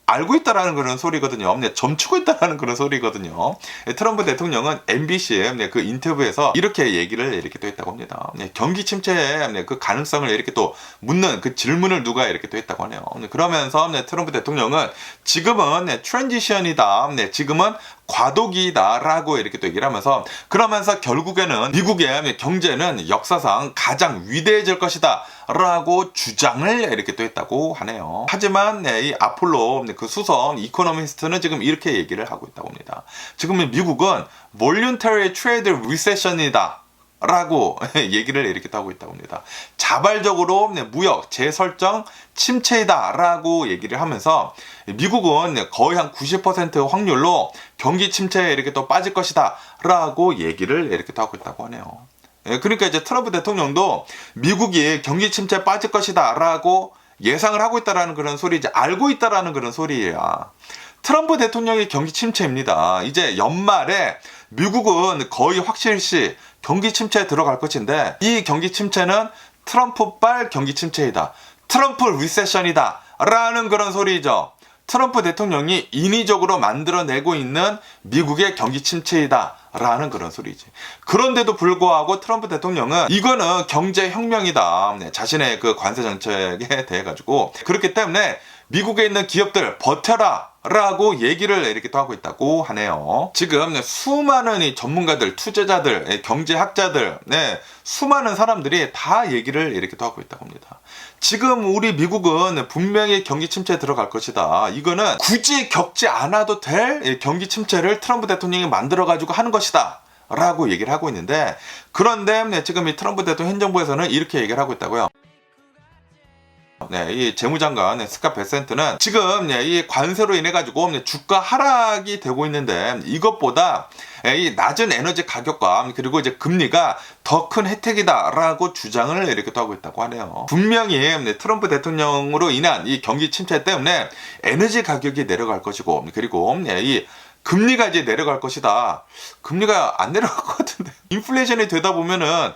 알고 있다라는 그런 소리거든요. 점치고 있다라는 그런 소리거든요. 트럼프 대통령은 MBC의 그 인터뷰에서 이렇게 얘기를 이렇게 또 했다고 합니다. 경기 침체의 그 가능성을 이렇게 또 묻는 그 질문을 누가 이렇게 또 했다고 하네요. 그러면서 트럼프 대통령은 지금은 트랜지션이다. 지금은 과도기다라고 이렇게 또 얘기를 하면서, 그러면서 결국에는 미국의 경제는 역사상 가장 위대해질 것이다 라고 주장을 이렇게 또 했다고 하네요. 하지만 이 아폴로 그 수석 이코노미스트는 지금 이렇게 얘기를 하고 있다고 합니다. 지금 미국은 voluntary trade recession이다 라고 얘기를 이렇게 하고 있다고 합니다. 자발적으로 무역 재설정 침체이다 라고 얘기를 하면서 미국은 거의 한 90% 확률로 경기 침체에 이렇게 또 빠질 것이다 라고 얘기를 이렇게 하고 있다고 하네요. 그러니까 이제 트럼프 대통령도 미국이 경기 침체에 빠질 것이다 라고 예상을 하고 있다라는 그런 소리지, 알고 있다라는 그런 소리야. 트럼프 대통령의 경기 침체입니다. 이제 연말에 미국은 거의 확실시 경기 침체에 들어갈 것인데, 이 경기 침체는 트럼프발 경기 침체이다, 트럼프 리세션이다 라는 그런 소리죠. 트럼프 대통령이 인위적으로 만들어내고 있는 미국의 경기 침체이다 라는 그런 소리지. 그런데도 불구하고 트럼프 대통령은 이거는 경제혁명이다, 자신의 그 관세 정책에 대해 가지고, 그렇기 때문에 미국에 있는 기업들 버텨라 라고 얘기를 이렇게 또 하고 있다고 하네요. 지금 수많은 이 전문가들, 투자자들, 경제학자들, 수많은 사람들이 다 얘기를 이렇게 또 하고 있다고 합니다. 지금 우리 미국은 분명히 경기 침체에 들어갈 것이다. 이거는 굳이 겪지 않아도 될 경기 침체를 트럼프 대통령이 만들어가지고 하는 것이다 라고 얘기를 하고 있는데, 그런데 지금 이 트럼프 대통령 행정부에서는 이렇게 얘기를 하고 있다고요. 이 재무장관 스캇 베센트는 지금 이 관세로 인해 가지고 주가 하락이 되고 있는데, 이것보다 이 낮은 에너지 가격과 그리고 이제 금리가 더 큰 혜택이다라고 주장을 이렇게 또 하고 있다고 하네요. 분명히 트럼프 대통령으로 인한 이 경기 침체 때문에 에너지 가격이 내려갈 것이고, 그리고 이 금리가 이제 내려갈 것이다. 금리가 안 내려갈 것 같은데. 인플레이션이 되다 보면은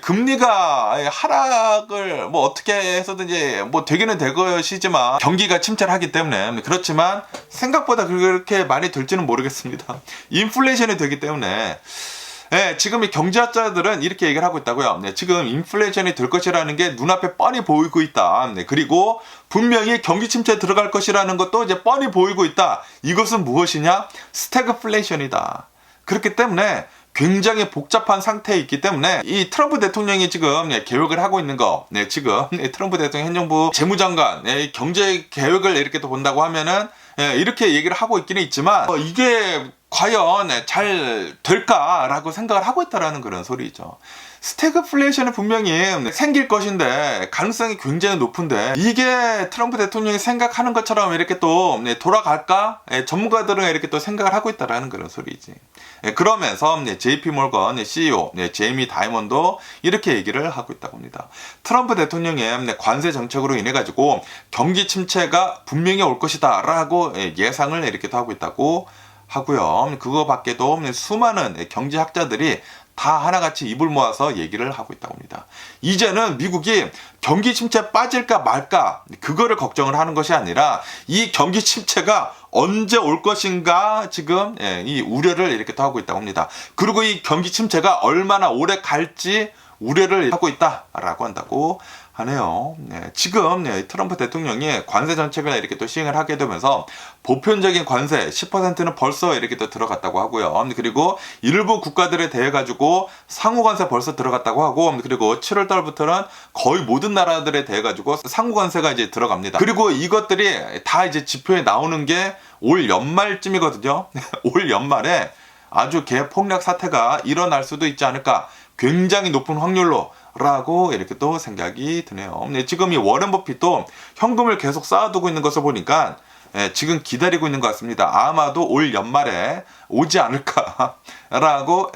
금리가 하락을 뭐 어떻게 해서든지 뭐 되기는 될 것이지만 경기가 침체를 하기 때문에, 그렇지만 생각보다 그렇게 많이 될지는 모르겠습니다. 인플레이션이 되기 때문에. 지금 이 경제학자들은 이렇게 얘기를 하고 있다고요. 지금 인플레이션이 될 것이라는 게 눈앞에 뻔히 보이고 있다. 그리고 분명히 경기 침체에 들어갈 것이라는 것도 이제 뻔히 보이고 있다. 이것은 무엇이냐? 스태그플레이션이다. 그렇기 때문에 굉장히 복잡한 상태에 있기 때문에 이 트럼프 대통령이 지금 계획을 하고 있는 거, 지금 트럼프 대통령 행정부 재무장관 경제 계획을 이렇게 또 본다고 하면은 이렇게 얘기를 하고 있기는 있지만, 이게 과연 잘 될까라고 생각을 하고 있다라는 그런 소리죠. 스태그플레이션은 분명히 생길 것인데 가능성이 굉장히 높은데, 이게 트럼프 대통령이 생각하는 것처럼 이렇게 또 돌아갈까? 전문가들은 이렇게 또 생각을 하고 있다라는 그런 소리지. 그러면서 JP 몰건 CEO 제이미 다이먼도 이렇게 얘기를 하고 있다고 합니다. 트럼프 대통령의 관세 정책으로 인해 가지고 경기 침체가 분명히 올 것이다라고 예상을 이렇게 또 하고 있다고 하고요. 그거 밖에도 수많은 경제학자들이 다 하나같이 입을 모아서 얘기를 하고 있다고 합니다. 이제는 미국이 경기 침체에 빠질까 말까 그거를 걱정을 하는 것이 아니라, 이 경기 침체가 언제 올 것인가 지금 이 우려를 이렇게 또 하고 있다고 합니다. 그리고 이 경기 침체가 얼마나 오래 갈지 우려를 하고 있다라고 한다고 하네요. 지금 트럼프 대통령이 관세 정책을 이렇게 또 시행을 하게 되면서 보편적인 관세 10%는 벌써 이렇게 또 들어갔다고 하고요. 그리고 일부 국가들에 대해 가지고 상호 관세 벌써 들어갔다고 하고, 그리고 7월 달부터는 거의 모든 나라들에 대해 가지고 상호 관세가 이제 들어갑니다. 그리고 이것들이 다 이제 지표에 나오는 게 올 연말쯤이거든요. 올 연말에 아주 개폭락 사태가 일어날 수도 있지 않을까, 굉장히 높은 확률로 라고 이렇게 또 생각이 드네요. 지금 이 워렌 버핏도 현금을 계속 쌓아두고 있는 것을 보니까 지금 기다리고 있는 것 같습니다. 아마도 올 연말에 오지 않을까라고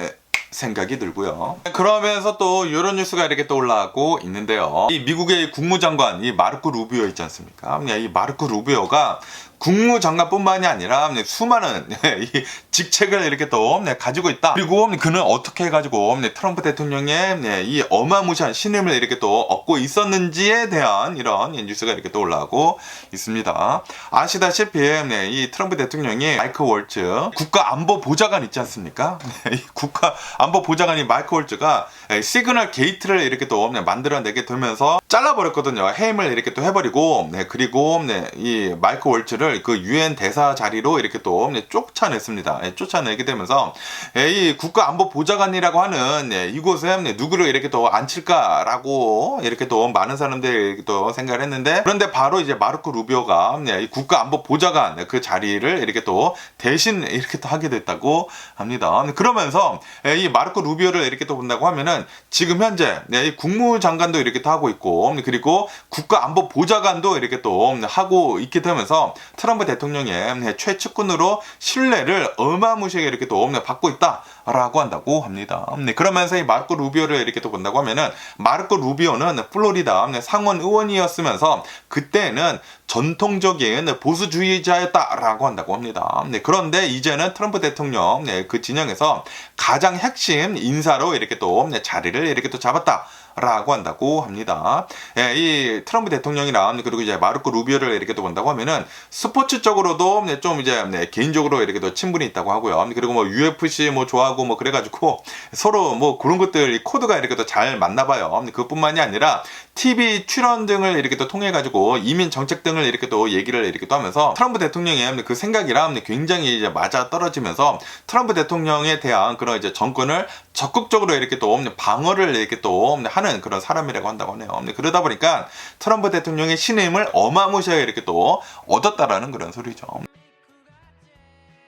생각이 들고요. 그러면서 또 이런 뉴스가 이렇게 또 올라오고 있는데요. 이 미국의 국무장관 이 마르코 루비오 있지 않습니까? 이 마르코 루비오가 국무장관뿐만이 아니라 수많은 이 직책을 이렇게 또 가지고 있다. 그리고 그는 어떻게 해가지고 트럼프 대통령의 이 어마무시한 신임을 이렇게 또 얻고 있었는지에 대한 이런 뉴스가 이렇게 또 올라오고 있습니다. 아시다시피 이 트럼프 대통령이 마이크 월츠 국가안보보좌관 있지 않습니까? 이 국가안보보좌관이 마이크 월츠가 시그널 게이트를 이렇게 또 만들어내게 되면서 잘라버렸거든요. 해임을 이렇게 또 해버리고, 그리고 이 마이크 월츠를 그 유엔 대사 자리로 이렇게 또 쫓아냈습니다. 쫓아내게 되면서 이 국가안보보좌관이라고 하는 이곳에 누구를 이렇게 또 앉힐까라고 이렇게 또 많은 사람들이 또 생각을 했는데, 그런데 바로 이제 마르코 루비오가 이 국가안보보좌관 그 자리를 이렇게 또 대신 이렇게 또 하게 됐다고 합니다. 그러면서 이 마르코 루비오를 이렇게 또 본다고 하면은 지금 현재 이 국무장관도 이렇게 또 하고 있고, 그리고 국가안보보좌관도 이렇게 또 하고 있게 되면서 트럼프 대통령의 최측근으로 신뢰를 어마무시하게 이렇게 또 받고 있다라고 한다고 합니다. 그러면서 이 마르코 루비오를 이렇게 또 본다고 하면은, 마르코 루비오는 플로리다 상원 의원이었으면서 그때는 전통적인 보수주의자였다라고 한다고 합니다. 그런데 이제는 트럼프 대통령 그 진영에서 가장 핵심 인사로 이렇게 또 자리를 이렇게 또 잡았다. 라고 한다고 합니다. 이 트럼프 대통령이랑 그리고 이제 마르코 루비오를 이렇게 또 본다고 하면은 스포츠적으로도 좀 이제 개인적으로 이렇게 또 친분이 있다고 하고요. 그리고 뭐 UFC 뭐 좋아하고 뭐 그래가지고 서로 뭐 그런 것들 코드가 이렇게 또 잘 맞나 봐요. 그뿐만이 아니라 TV 출연 등을 이렇게 또 통해 가지고 이민 정책 등을 이렇게 또 얘기를 이렇게 또 하면서 트럼프 대통령의 그 생각이랑 굉장히 이제 맞아 떨어지면서 트럼프 대통령에 대한 그런 이제 정권을 적극적으로 이렇게 또 방어를 이렇게 또 하는 그런 사람이라고 한다고 하네요. 그러다 보니까 트럼프 대통령의 신임을 어마무시하게 이렇게 또 얻었다라는 그런 소리죠.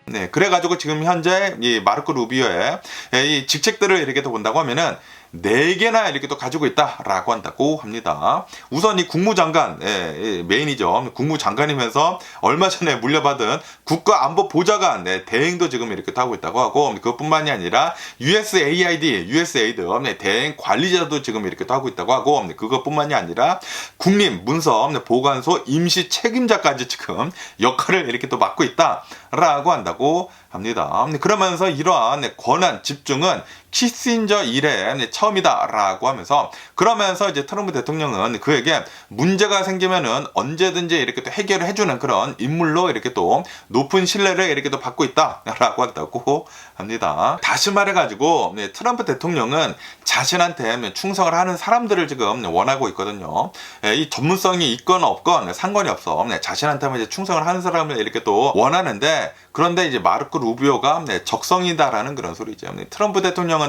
네, 그래가지고 지금 현재 이 마르코 루비오의 이 직책들을 이렇게 또 본다고 하면은 4개나 이렇게 또 가지고 있다라고 한다고 합니다. 우선 이 국무장관, 메인이죠. 국무장관이면서 얼마 전에 물려받은 국가안보보좌관 대행도 지금 이렇게 하고 있다고 하고, 그것뿐만이 아니라 USAID 대행 관리자도 지금 이렇게 하고 있다고 하고, 그것뿐만이 아니라 국립문서보관소 임시 책임자까지 지금 역할을 이렇게 또 맡고 있다라고 한다고 합니다. 그러면서 이러한 권한 집중은 키신저 이래 처음이다라고 하면서, 그러면서 이제 트럼프 대통령은 그에게 문제가 생기면은 언제든지 이렇게 또 해결을 해주는 그런 인물로 이렇게 또 높은 신뢰를 이렇게 또 받고 있다라고 한다고 합니다. 다시 말해가지고 트럼프 대통령은 자신한테 충성을 하는 사람들을 지금 원하고 있거든요. 이 전문성이 있건 없건 상관이 없어. 자신한테만 이제 충성을 하는 사람을 이렇게 또 원하는데, 그런데 이제 마르코 루비오가 적성이다라는 그런 소리죠. 트럼프 대통령한테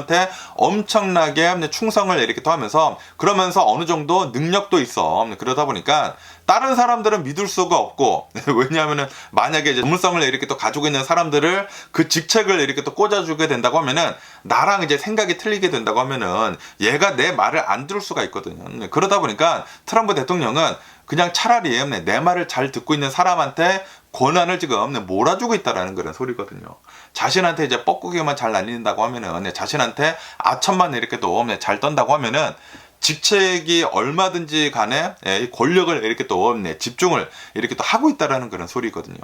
엄청나게 충성을 이렇게 또 하면서, 그러면서 어느 정도 능력도 있어. 그러다 보니까 다른 사람들은 믿을 수가 없고, 왜냐하면은 만약에 이제 전문성을 이렇게 또 가지고 있는 사람들을 그 직책을 이렇게 또 꽂아주게 된다고 하면은 나랑 이제 생각이 틀리게 된다고 하면은 얘가 내 말을 안 들을 수가 있거든요. 그러다 보니까 트럼프 대통령은 그냥 차라리 내 말을 잘 듣고 있는 사람한테 권한을 지금 몰아주고 있다라는 그런 소리거든요. 자신한테 이제 뻐꾸기만 잘 날린다고 하면은, 자신한테 아첨만 이렇게 또 잘 떤다고 하면은 직책이 얼마든지 간에 권력을 이렇게 또 집중을 이렇게 또 하고 있다라는 그런 소리거든요.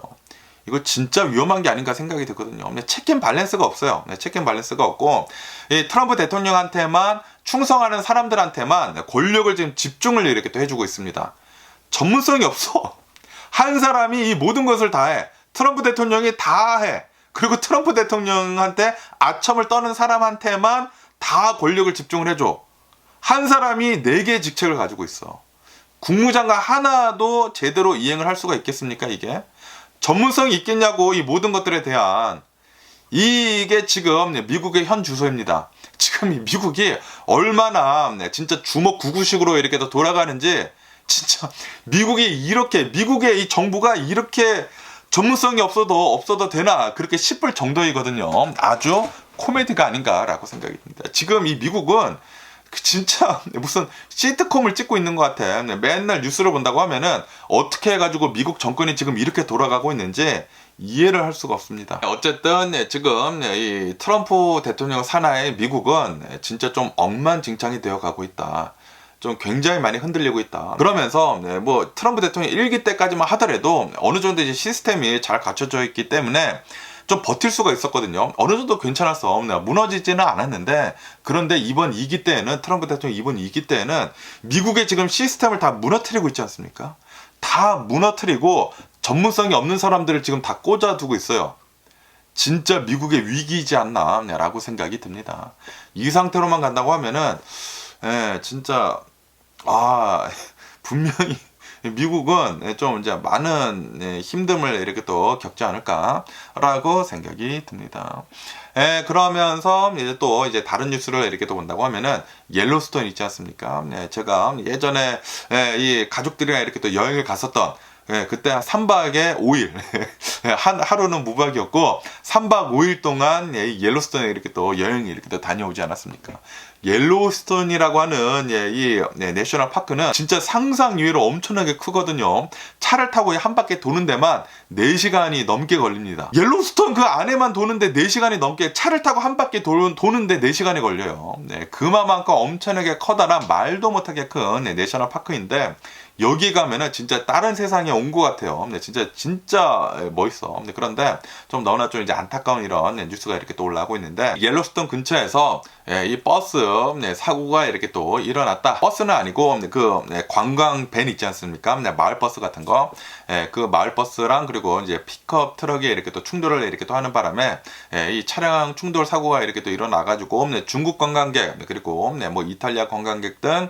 이거 진짜 위험한 게 아닌가 생각이 들거든요. 체크 앤 밸런스가 없어요. 체크 앤 밸런스가 없고, 이 트럼프 대통령한테만 충성하는 사람들한테만 권력을 지금 집중을 이렇게 또 해주고 있습니다. 전문성이 없어. 한 사람이 이 모든 것을 다 해. 트럼프 대통령이 다 해. 그리고 트럼프 대통령한테 아첨을 떠는 사람한테만 다 권력을 집중을 해줘. 한 사람이 4개의 직책을 가지고 있어. 국무장관 하나도 제대로 이행을 할 수가 있겠습니까, 이게? 전문성이 있겠냐고, 이 모든 것들에 대한. 이게 지금 미국의 현 주소입니다. 지금 이 미국이 얼마나 진짜 주먹 구구식으로 이렇게 더 돌아가는지, 진짜 미국의 이 정부가 이렇게 전문성이 없어도 되나, 그렇게 싶을 정도이거든요. 아주 코미디가 아닌가라고 생각이 듭니다. 지금 이 미국은 진짜 무슨 시트콤을 찍고 있는 것 같아. 맨날 뉴스를 본다고 하면은 어떻게 해가지고 미국 정권이 지금 이렇게 돌아가고 있는지 이해를 할 수가 없습니다. 어쨌든 지금 이 트럼프 대통령 산하의 미국은 진짜 좀 엉망진창이 되어가고 있다. 좀 굉장히 많이 흔들리고 있다. 그러면서 뭐 트럼프 대통령 1기 때까지만 하더라도 어느 정도 이제 시스템이 잘 갖춰져 있기 때문에 좀 버틸 수가 있었거든요. 어느 정도 괜찮았어. 무너지지는 않았는데, 그런데 이번 2기 때에는, 트럼프 대통령 이번 2기 때에는 미국의 지금 시스템을 다 무너뜨리고 있지 않습니까? 다 무너뜨리고 전문성이 없는 사람들을 지금 다 꽂아두고 있어요. 진짜 미국의 위기이지 않나 라고 생각이 듭니다. 이 상태로만 간다고 하면은 진짜 분명히 미국은 좀 이제 많은 힘듦을 이렇게 또 겪지 않을까라고 생각이 듭니다. 그러면서 이제 또 이제 다른 뉴스를 이렇게 또 본다고 하면은 옐로스톤 있지 않습니까? 제가 예전에 이 가족들이랑 이렇게 또 여행을 갔었던, 그때 3박에 5일 하루는 무박이었고 3박 5일 동안 옐로스톤에 이렇게 또 여행이 이렇게 또 다녀오지 않았습니까? 옐로스톤이라고 하는 이 내셔널 파크는 진짜 상상 이외로 엄청나게 크거든요. 차를 타고 한 바퀴 도는 데만 4시간이 넘게 걸립니다. 옐로스톤 그 안에만 도는데 4시간이 넘게, 차를 타고 한 바퀴 도는데 4시간이 걸려요. 그만큼 엄청나게 커다란 말도 못하게 큰 내셔널 파크인데, 여기 가면은 진짜 다른 세상에 온 것 같아요. 진짜 멋있어. 그런데 좀 너무나 좀 이제 안타까운 이런 뉴스가 이렇게 또 올라오고 있는데, 옐로스톤 근처에서 이 버스 사고가 이렇게 또 일어났다. 버스는 아니고 그 관광 밴 있지 않습니까? 마을 버스 같은 거. 그 마을 버스랑 그리고 이제 픽업 트럭이 이렇게 또 충돌을 이렇게 또 하는 바람에 이 차량 충돌 사고가 이렇게 또 일어나가지고 중국 관광객 그리고 뭐 이탈리아 관광객 등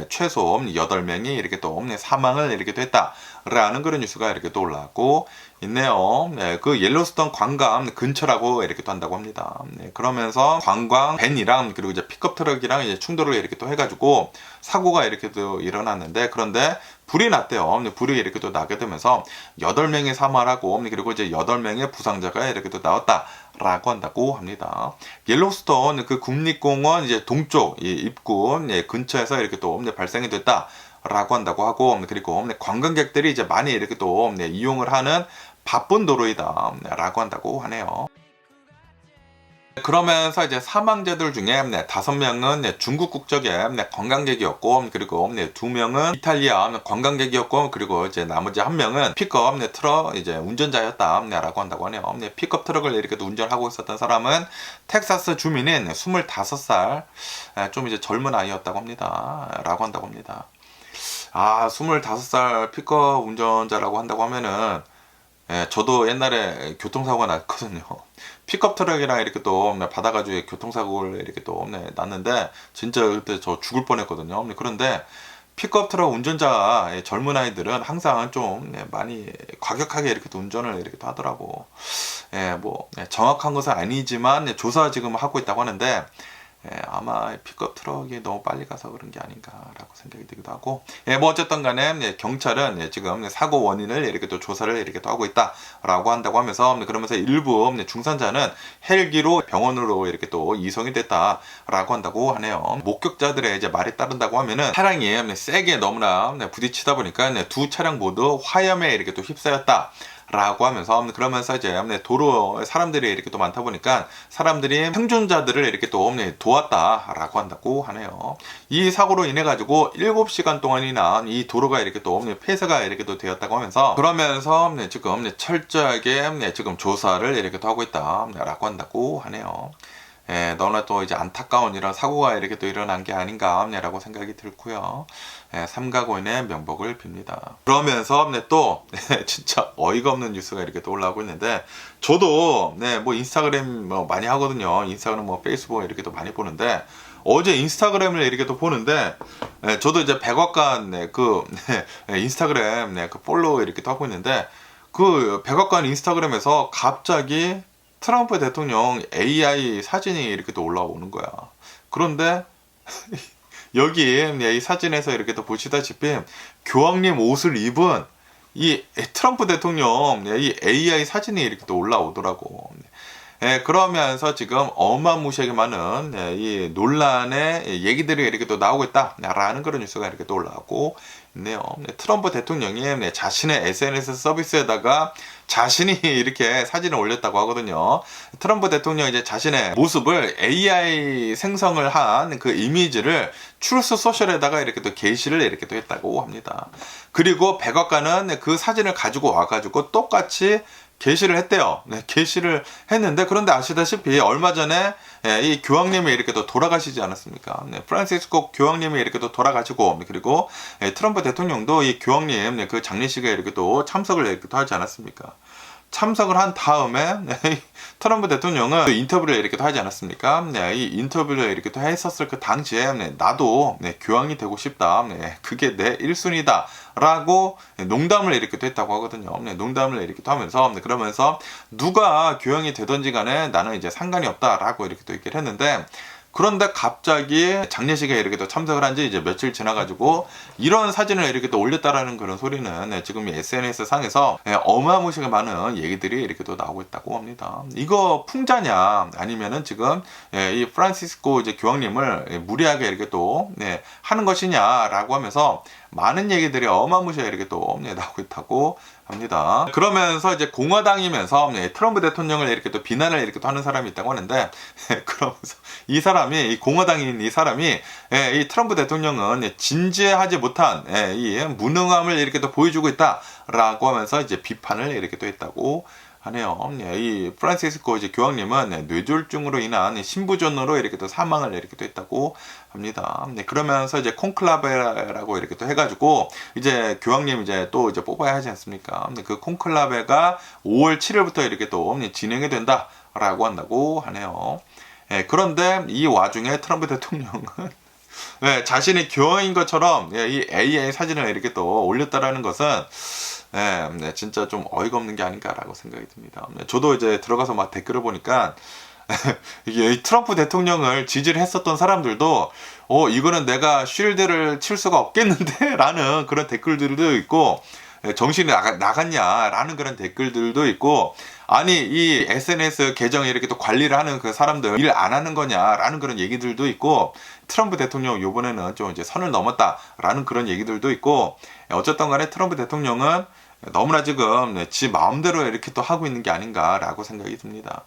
최소 8명이 이렇게 또 사망을 이렇게 또 했다라는 그런 뉴스가 이렇게 또 올라오고 있네요. 네, 그 옐로스톤 관광 근처라고 이렇게 또 한다고 합니다. 네, 그러면서 관광 밴이랑 그리고 이제 픽업 트럭이랑 이제 충돌을 이렇게 또 해가지고 사고가 이렇게 또 일어났는데, 그런데 불이 났대요. 불이 이렇게 또 나게 되면서 8명이 사망하고 그리고 이제 8명의 부상자가 이렇게 또 나왔다라고 한다고 합니다. 옐로스톤 그 국립공원 이제 동쪽 이 입구 근처에서 이렇게 또 발생이 됐다라고 한다고 하고, 그리고 관광객들이 이제 많이 이렇게 또 이용을 하는 바쁜 도로이다라고 한다고 하네요. 그러면서 이제 사망자들 중에 5명은 중국 국적의 관광객이었고, 그리고 2명은 이탈리아 관광객이었고, 그리고 이제 나머지 1명은 픽업 트럭 이제 운전자였다라고 한다고 하네요. 픽업 트럭을 이렇게 운전하고 있었던 사람은 텍사스 주민인 25살 좀 이제 젊은 아이였다고 합니다.라고 한다고 합니다. 25살 픽업 운전자라고 한다고 하면은, 저도 옛날에 교통사고가 났거든요. 픽업 트럭이랑 이렇게 또 받아가지고 교통사고를 이렇게 또 났는데, 진짜 그때 저 죽을 뻔했거든요. 그런데 픽업 트럭 운전자 젊은 아이들은 항상 좀 많이 과격하게 이렇게 또 운전을 이렇게 또 하더라고. 정확한 것은 아니지만 조사 지금 하고 있다고 하는데, 아마 픽업 트럭이 너무 빨리 가서 그런 게 아닌가라고 생각이 들기도 하고, 뭐 어쨌든 간에 경찰은 지금 사고 원인을 이렇게 또 조사를 이렇게 또 하고 있다라고 한다고 하면서, 그러면서 일부 중상자는 헬기로 병원으로 이렇게 또 이송이 됐다라고 한다고 하네요. 목격자들의 이제 말에 따른다고 하면은 차량이 세게 너무나 부딪히다 보니까 두 차량 모두 화염에 이렇게 또 휩싸였다 라고 하면서, 그러면서 이제 도로 사람들이 이렇게 또 많다 보니까 사람들이 생존자들을 이렇게 또 도왔다라고 한다고 하네요. 이 사고로 인해 가지고 7시간 동안이나 이 도로가 이렇게 또 폐쇄가 이렇게 또 되었다고 하면서, 그러면서 지금 철저하게 지금 조사를 이렇게 또 하고 있다라고 한다고 하네요. 너무나 또 이제 안타까운 이런 사고가 이렇게 또 일어난 게 아닌가라고 생각이 들고요. 삼가 고인의 명복을 빕니다. 그러면서 또 진짜 어이가 없는 뉴스가 이렇게 또 올라오고 있는데, 저도 뭐 인스타그램 많이 하거든요. 인스타그램 페이스북 이렇게 또 많이 보는데, 어제 인스타그램을 이렇게 또 보는데, 저도 이제 백악관 그 인스타그램 그 팔로우 이렇게 또 하고 있는데, 그 백악관 인스타그램에서 갑자기 트럼프 대통령 AI 사진이 이렇게 또 올라오는 거야. 그런데 여기 이 사진에서 이렇게 또 보시다시피 교황님 옷을 입은 이 트럼프 대통령 이 AI 사진이 이렇게 또 올라오더라고. 그러면서 지금 어마무시하게 많은 이 논란의 얘기들이 이렇게 또 나오고 있다라는 그런 뉴스가 이렇게 또 올라오고 있네요. 트럼프 대통령이 자신의 SNS 서비스에다가 자신이 이렇게 사진을 올렸다고 하거든요. 트럼프 대통령이 이제 자신의 모습을 AI 생성을 한 그 이미지를 트루스 소셜에다가 이렇게 또 게시를 이렇게 또 했다고 합니다. 그리고 백악관은 그 사진을 가지고 와가지고 똑같이 게시를 했대요. 게시를 했는데, 그런데 아시다시피 얼마 전에 이 교황님이 이렇게 또 돌아가시지 않았습니까? 프란시스코 교황님이 이렇게 또 돌아가시고, 그리고 트럼프 대통령도 이 교황님 그 장례식에 이렇게 또 참석을 이렇게 또 하지 않았습니까? 참석을 한 다음에 트럼프 대통령은 인터뷰를 이렇게 또 하지 않았습니까? 이 인터뷰를 이렇게 또 했었을 그 당시에 나도 교황이 되고 싶다. 그게 내 1순위다. 라고 농담을 이렇게 또 했다고 하거든요. 농담을 이렇게 또 하면서, 그러면서 누가 교황이 되든지 간에 나는 이제 상관이 없다라고 이렇게 또 얘기를 했는데, 그런데 갑자기 장례식에 이렇게 또 참석을 한 지 이제 며칠 지나가지고 이런 사진을 이렇게 또 올렸다라는 그런 소리는 지금 SNS 상에서 어마무시하게 많은 얘기들이 이렇게 또 나오고 있다고 합니다. 이거 풍자냐, 아니면은 지금 이 프란시스코 이제 교황님을 무리하게 이렇게 또 하는 것이냐라고 하면서 많은 얘기들이 어마무시하게 이렇게 또 나오고 있다고 합니다. 그러면서 이제 공화당이면서 트럼프 대통령을 이렇게 또 비난을 이렇게 또 하는 사람이 있다고 하는데, 그러면서 이 사람이, 이 공화당인 이 사람이 이 트럼프 대통령은 진지하지 못한 이 무능함을 이렇게 또 보여주고 있다라고 하면서 이제 비판을 이렇게 또 했다고 하네요. 이 프란시스코 이제 교황님은 뇌졸중으로 인한 신부전으로 이렇게 또 사망을 이렇게 또 했다고 합니다. 그러면서 이제 콘클라베라고 이렇게 또 해가지고 이제 교황님 이제 또 이제 뽑아야 하지 않습니까? 그 콘클라베가 5월 7일부터 이렇게 또 진행이 된다라고 한다고 하네요. 그런데 이 와중에 트럼프 대통령은 네, 자신이 교어인 것처럼 이 AI 사진을 이렇게 또 올렸다라는 것은 네, 진짜 좀 어이가 없는 게 아닌가라고 생각이 듭니다. 네, 저도 이제 들어가서 막 댓글을 보니까 이게 트럼프 대통령을 지지를 했었던 사람들도 이거는 내가 쉴드를 칠 수가 없겠는데 라는 그런 댓글들도 있고, 정신이 나갔냐라는 그런 댓글들도 있고, 아니 이 SNS 계정에 이렇게 또 관리를 하는 그 사람들 일 안 하는 거냐라는 그런 얘기들도 있고, 트럼프 대통령 요번에는 좀 이제 선을 넘었다라는 그런 얘기들도 있고, 어쨌든 간에 트럼프 대통령은 너무나 지금 지 마음대로 이렇게 또 하고 있는 게 아닌가라고 생각이 듭니다.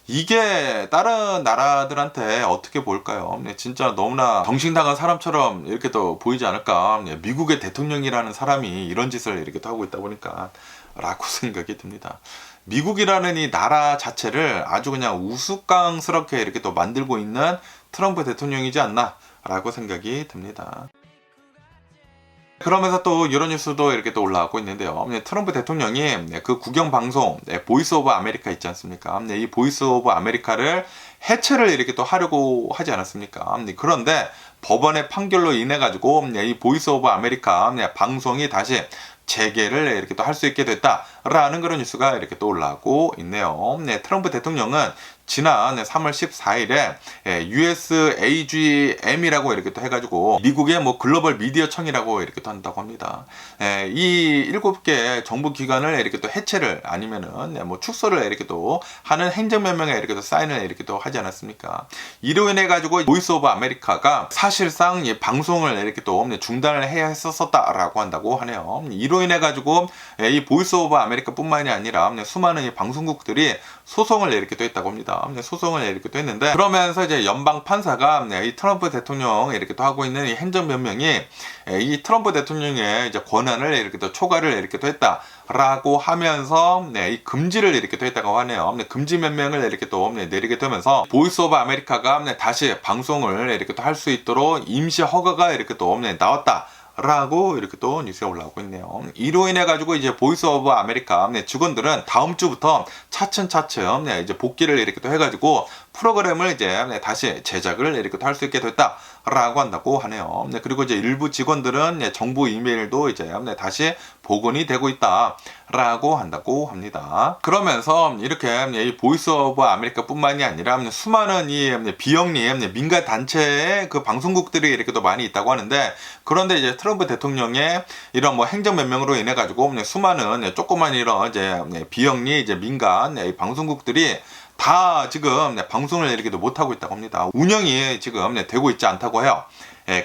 이게 다른 나라들한테 어떻게 보일까요? 네, 진짜 너무나 정신당한 사람처럼 이렇게 또 보이지 않을까? 네, 미국의 대통령이라는 사람이 이런 짓을 이렇게 또 하고 있다 보니까 라고 생각이 듭니다. 미국이라는 이 나라 자체를 아주 그냥 우스꽝스럽게 이렇게 또 만들고 있는 트럼프 대통령이지 않나 라고 생각이 듭니다. 그러면서 또 이런 뉴스도 이렇게 또 올라오고 있는데요. 트럼프 대통령이 그 국영 방송 보이스 오브 아메리카 있지 않습니까? 이 보이스 오브 아메리카를 해체를 이렇게 또 하려고 하지 않았습니까? 그런데 법원의 판결로 인해 가지고 이 보이스 오브 아메리카 방송이 다시 재개를 이렇게 또 할 수 있게 됐다라는 그런 뉴스가 이렇게 또 올라오고 있네요. 트럼프 대통령은 지난 3월 14일에 USAGM이라고 이렇게 또 해가지고 미국의 뭐 글로벌 미디어 청이라고 이렇게 또 한다고 합니다. 이 7개 정부 기관을 이렇게 또 해체를 아니면은 뭐 축소를 이렇게 또 하는 행정명령에 이렇게 또 사인을 이렇게 또 하지 않았습니까? 이로 인해 가지고 보이스 오브 아메리카가 사실상 이 방송을 이렇게 또 중단을 해야 했었다라고 한다고 하네요. 이로 인해 가지고 이 보이스 오브 아메리카뿐만이 아니라 수많은 이 방송국들이 소송을 이렇게 또 했다고 합니다. 소송을 이렇게 또 했는데, 그러면서 이제 연방 판사가 이 트럼프 대통령 이렇게 또 하고 있는 이 행정명령이 이 트럼프 대통령의 이제 권한을 이렇게 또 초과를 이렇게 또 했다라고 하면서 이 금지를 이렇게 또 했다고 하네요. 금지 명령을 이렇게 또 내리게 되면서 보이스 오브 아메리카가 다시 방송을 이렇게 또 할 수 있도록 임시 허가가 이렇게 또 나왔다. 라고 이렇게 또 뉴스에 올라오고 있네요. 이로 인해 가지고 이제 보이스 오브 아메리카 직원들은 다음 주부터 차츰차츰 이제 복귀를 이렇게 또 해가지고 프로그램을 이제 다시 제작을 이렇게 또 할 수 있게 됐다라고 한다고 하네요. 그리고 이제 일부 직원들은 정부 이메일도 이제 다시 복원이 되고 있다라고 한다고 합니다. 그러면서 이렇게 이 보이스 오브 아메리카뿐만이 아니라 수많은 이 비영리 민간 단체의 그 방송국들이 이렇게 또 많이 있다고 하는데, 그런데 이제 트럼프 대통령의 이런 뭐 행정명령으로 인해 가지고 수많은 조그만 이런 이제 비영리 이제 민간 방송국들이 다 지금 방송을 이렇게 못하고 있다고 합니다. 운영이 지금 되고 있지 않다고 해요.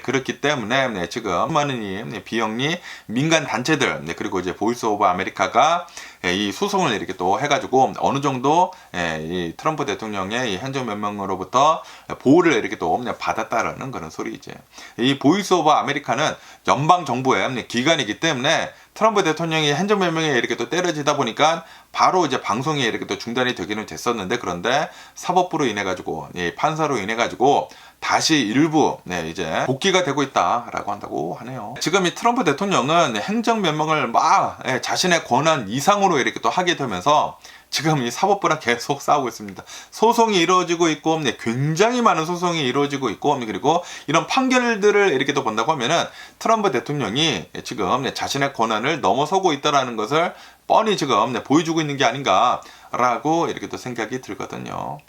그렇기 때문에 지금 많은 이 비영리 민간 단체들 그리고 이제 보이스 오브 아메리카가 이 소송을 이렇게 또 해가지고 어느 정도 이 트럼프 대통령의 이 행정명령으로부터 보호를 이렇게 또 받았다라는 그런 소리이지. 이 보이스 오브 아메리카는 연방 정부의 기관이기 때문에 트럼프 대통령이 행정명령에 이렇게 또 때려지다 보니까 바로 이제 방송이 이렇게 또 중단이 되기는 됐었는데, 그런데 사법부로 인해 가지고 이 판사로 인해 가지고 다시 일부 이제 복귀가 되고 있다라고 한다고 하네요. 지금 이 트럼프 대통령은 행정명령을 막 자신의 권한 이상으로 이렇게 또 하게 되면서 지금 이 사법부랑 계속 싸우고 있습니다. 소송이 이루어지고 있고 굉장히 많은 소송이 이루어지고 있고, 그리고 이런 판결들을 이렇게 또 본다고 하면은 트럼프 대통령이 지금 자신의 권한을 넘어서고 있다라는 것을 뻔히 지금 보여주고 있는 게 아닌가라고 이렇게 또 생각이 들거든요.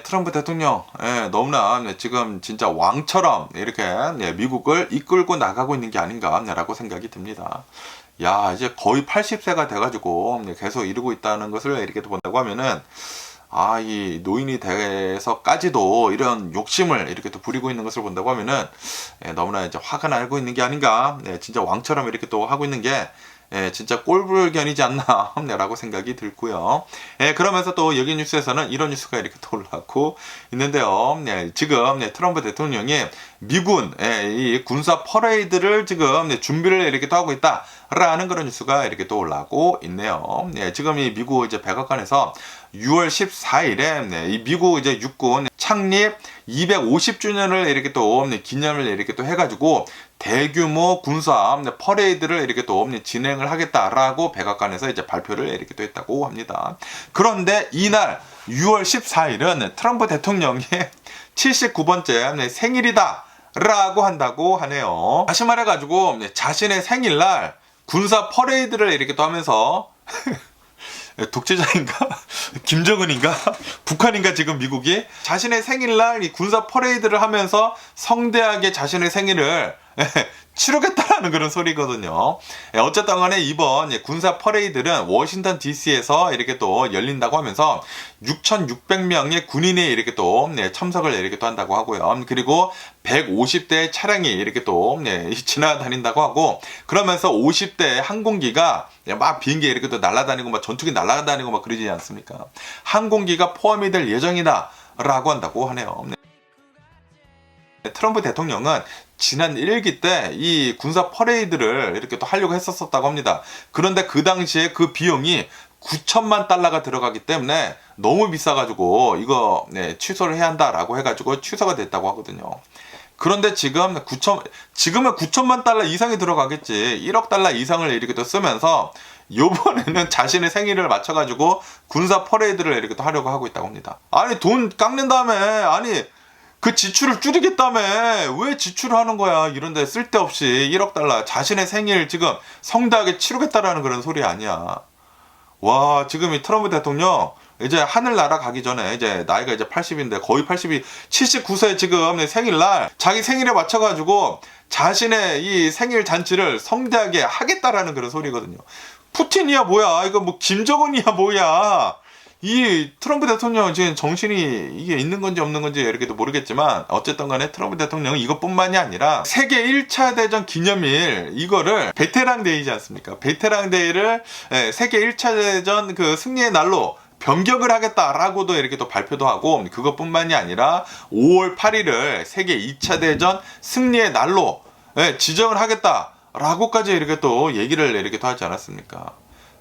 트럼프 대통령 너무나 지금 진짜 왕처럼 이렇게 미국을 이끌고 나가고 있는 게 아닌가라고 생각이 듭니다. 야, 이제 거의 80세가 돼가지고 계속 이러고 있다는 것을 이렇게 본다고 하면은, 이 노인이 돼서까지도 이런 욕심을 이렇게 또 부리고 있는 것을 본다고 하면은 너무나 이제 화가 나고 있는 게 아닌가. 진짜 왕처럼 이렇게 또 하고 있는 게 진짜 꼴불견이지 않나 라고 생각이 들고요. 그러면서 또 여기 뉴스에서는 이런 뉴스가 이렇게 또 올라오고 있는데요. 지금 트럼프 대통령이 미군 이 군사 퍼레이드를 지금 준비를 이렇게 또 하고 있다라는 그런 뉴스가 이렇게 또 올라오고 있네요. 지금 이 미국 이제 백악관에서 6월 14일에 이 미국 이제 육군 창립 250주년을 이렇게 또 기념을 이렇게 또 해가지고 대규모 군사 퍼레이드를 이렇게 또 진행을 하겠다라고 백악관에서 이제 발표를 이렇게 또 했다고 합니다. 그런데 이날 6월 14일은 트럼프 대통령의 79번째 생일이다 라고 한다고 하네요. 다시 말해가지고 자신의 생일날 군사 퍼레이드를 이렇게 또 하면서 독재자인가? 김정은인가? 북한인가 지금 미국이? 자신의 생일날 이 군사 퍼레이드를 하면서 성대하게 자신의 생일을 치르겠다라는 그런 소리거든요. 어쨌든 간에 이번 군사 퍼레이드는 워싱턴 DC에서 이렇게 또 열린다고 하면서 6,600명의 군인이 이렇게 또 참석을 이렇게 또 한다고 하고요. 그리고 150대의 차량이 이렇게 또 지나다닌다고 하고, 그러면서 50대의 항공기가 막 비행기 이렇게 또 날아다니고 막 전투기 날아다니고 막 그러지 않습니까? 항공기가 포함이 될 예정이다 라고 한다고 하네요. 트럼프 대통령은 지난 1기 때 이 군사 퍼레이드를 이렇게 또 하려고 했었다고 합니다. 그런데 그 당시에 그 비용이 9천만 달러가 들어가기 때문에 너무 비싸가지고 이거 취소를 해야 한다라고 해가지고 취소가 됐다고 하거든요. 그런데 지금은 9천만 달러 이상이 들어가겠지. 1억 달러 이상을 이렇게 또 쓰면서 요번에는 자신의 생일을 맞춰가지고 군사 퍼레이드를 이렇게 또 하려고 하고 있다고 합니다. 아니 돈 깎는 다음에 그 지출을 줄이겠다며 왜 지출을 하는 거야. 이런데 쓸데없이 1억 달러 자신의 생일 지금 성대하게 치르겠다라는 그런 소리 아니야. 와, 지금 이 트럼프 대통령 이제 하늘 날아가기 전에 이제 나이가 이제 80인데 거의 80이 79세 지금 생일날 자기 생일에 맞춰가지고 자신의 이 생일 잔치를 성대하게 하겠다라는 그런 소리거든요. 푸틴이야 뭐야, 이거 뭐 김정은이야 뭐야. 이 트럼프 대통령은 지금 정신이 이게 있는 건지 없는 건지 이렇게도 모르겠지만, 어쨌든 간에 트럼프 대통령은 이것뿐만이 아니라 세계 1차 대전 기념일 이거를 베테랑 데이지 않습니까? 베테랑 데이를 세계 1차 대전 그 승리의 날로 변경을 하겠다라고도 이렇게 또 발표도 하고, 그것뿐만이 아니라 5월 8일을 세계 2차 대전 승리의 날로 지정을 하겠다라고까지 이렇게 또 얘기를 이렇게 또 하지 않았습니까?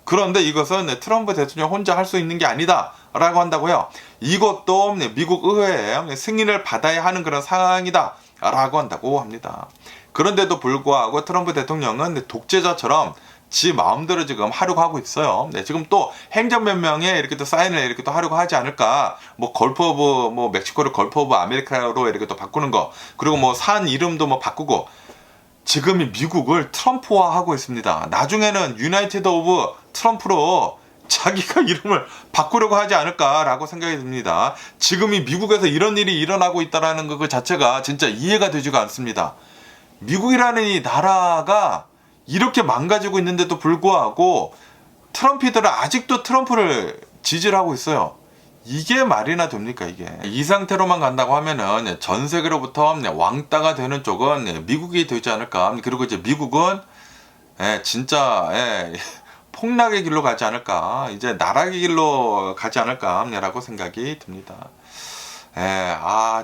그런데 이것은 트럼프 대통령 혼자 할 수 있는 게 아니다 라고 한다고요. 이것도 미국 의회에 승인을 받아야 하는 그런 상황이다 라고 한다고 합니다. 그런데도 불구하고 트럼프 대통령은 독재자처럼 지 마음대로 지금 하려고 하고 있어요. 지금 또 행정명령에 이렇게 또 사인을 이렇게 또 하려고 하지 않을까. 뭐 걸프 오브 뭐 멕시코를 걸프 오브 아메리카로 이렇게 또 바꾸는 거, 그리고 뭐 산 이름도 뭐 바꾸고, 지금 이 미국을 트럼프화하고 있습니다. 나중에는 유나이티드 오브 트럼프로 자기가 이름을 바꾸려고 하지 않을까라고 생각이 듭니다. 지금 이 미국에서 이런 일이 일어나고 있다는 그 자체가 진짜 이해가 되지가 않습니다. 미국이라는 이 나라가 이렇게 망가지고 있는데도 불구하고 트럼피들은 아직도 트럼프를 지지를 하고 있어요. 이게 말이나 됩니까 이게. 이 상태로만 간다고 하면은 전 세계로부터 왕따가 되는 쪽은 미국이 되지 않을까. 그리고 이제 미국은 진짜 폭락의 길로 가지 않을까, 이제 나락의 길로 가지 않을까라고 생각이 듭니다.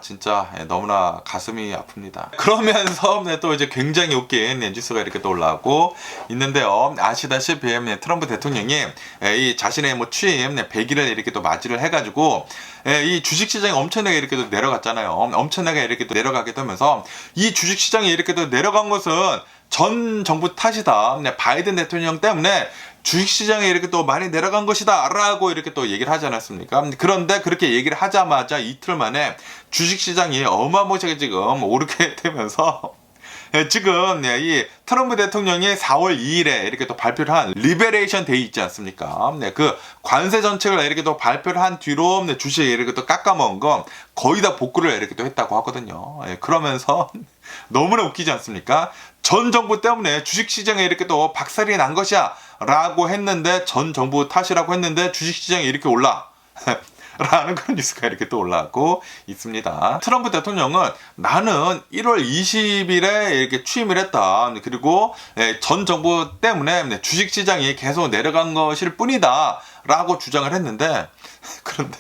진짜 너무나 가슴이 아픕니다. 그러면서 또 이제 굉장히 웃긴 뉴스가 이렇게 또 올라오고 있는데요. 아시다시피 트럼프 대통령이 이 자신의 뭐 취임 100일을 이렇게 또 맞이를 해가지고 이 주식시장이 엄청나게 이렇게 또 내려갔잖아요. 엄청나게 이렇게 또 내려가게 되면서, 이 주식시장이 이렇게 또 내려간 것은 전 정부 탓이다. 바이든 대통령 때문에 주식시장에 이렇게 또 많이 내려간 것이다 라고 이렇게 또 얘기를 하지 않았습니까? 그런데 그렇게 얘기를 하자마자 이틀 만에 주식시장이 어마무시하게 지금 오르게 되면서 지금 이 트럼프 대통령이 4월 2일에 이렇게 또 발표를 한 리베레이션 데이 있지 않습니까? 그 관세 정책을 이렇게 또 발표를 한 뒤로 주식이 이렇게 또 깎아먹은 건 거의 다 복구를 이렇게 또 했다고 하거든요. 그러면서 너무나 웃기지 않습니까? 전 정부 때문에 주식시장에 이렇게 또 박살이 난 것이야 라고 했는데, 전 정부 탓이라고 했는데 주식시장이 이렇게 올라 라는 그런 뉴스가 이렇게 또 올라오고 있습니다. 트럼프 대통령은 나는 1월 20일에 이렇게 취임을 했다. 그리고 전 정부 때문에 주식시장이 계속 내려간 것일 뿐이다 라고 주장을 했는데, 그런데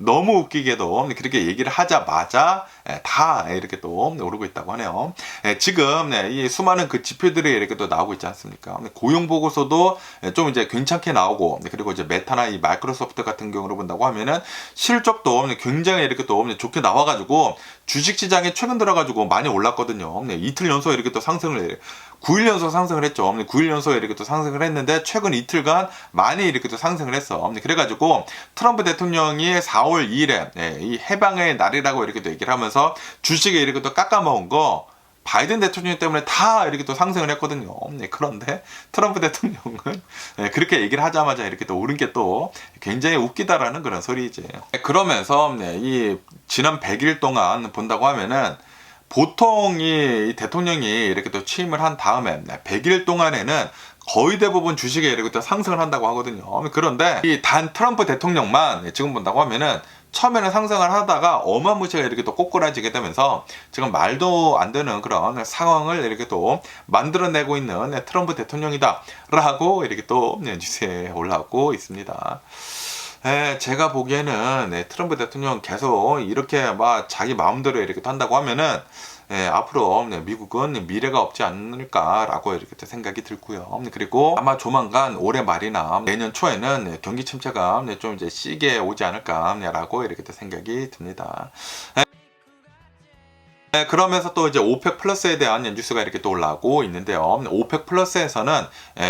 너무 웃기게도 그렇게 얘기를 하자마자 다 이렇게 또 오르고 있다고 하네요. 지금 이 수많은 그 지표들이 이렇게 또 나오고 있지 않습니까? 고용 보고서도 좀 이제 괜찮게 나오고, 그리고 이제 메타나 이 마이크로소프트 같은 경우로 본다고 하면은 실적도 굉장히 이렇게 또 좋게 나와가지고 주식시장에 최근 들어가지고 많이 올랐거든요. 이틀 연속 이렇게 또 상승을 9일 연속 상승을 했죠. 9일 연속 이렇게 또 상승을 했는데 최근 이틀간 많이 이렇게 또 상승을 했어. 그래가지고 트럼프 대통령이 4월 2일에 이 해방의 날이라고 이렇게 또 얘기를 하면서 그러면서 주식에 이렇게 또 깎아먹은 거 바이든 대통령 때문에 다 이렇게 또 상승을 했거든요. 그런데 트럼프 대통령은 그렇게 얘기를 하자마자 이렇게 또 오른 게 또 굉장히 웃기다라는 그런 소리지. 그러면서 이 지난 100일 동안 본다고 하면은 보통 이 대통령이 이렇게 또 취임을 한 다음에 100일 동안에는 거의 대부분 주식에 이렇게 또 상승을 한다고 하거든요. 그런데 이 단 트럼프 대통령만 지금 본다고 하면은 처음에는 상승을 하다가 어마무시하게 이렇게 또 꼬꾸라지게 되면서 지금 말도 안 되는 그런 상황을 이렇게 또 만들어내고 있는 트럼프 대통령이다 라고 이렇게 또 뉴스에 올라오고 있습니다. 제가 보기에는 트럼프 대통령 계속 이렇게 막 자기 마음대로 이렇게 한다고 하면은 앞으로 미국은 미래가 없지 않을까라고 이렇게 생각이 들고요. 그리고 아마 조만간 올해 말이나 내년 초에는 경기 침체가 좀 이제 시게 오지 않을까라고 이렇게 생각이 듭니다. 그러면서 또 이제 오펙 플러스에 대한 뉴스가 이렇게 또 올라오고 있는데요. 오펙 플러스에서는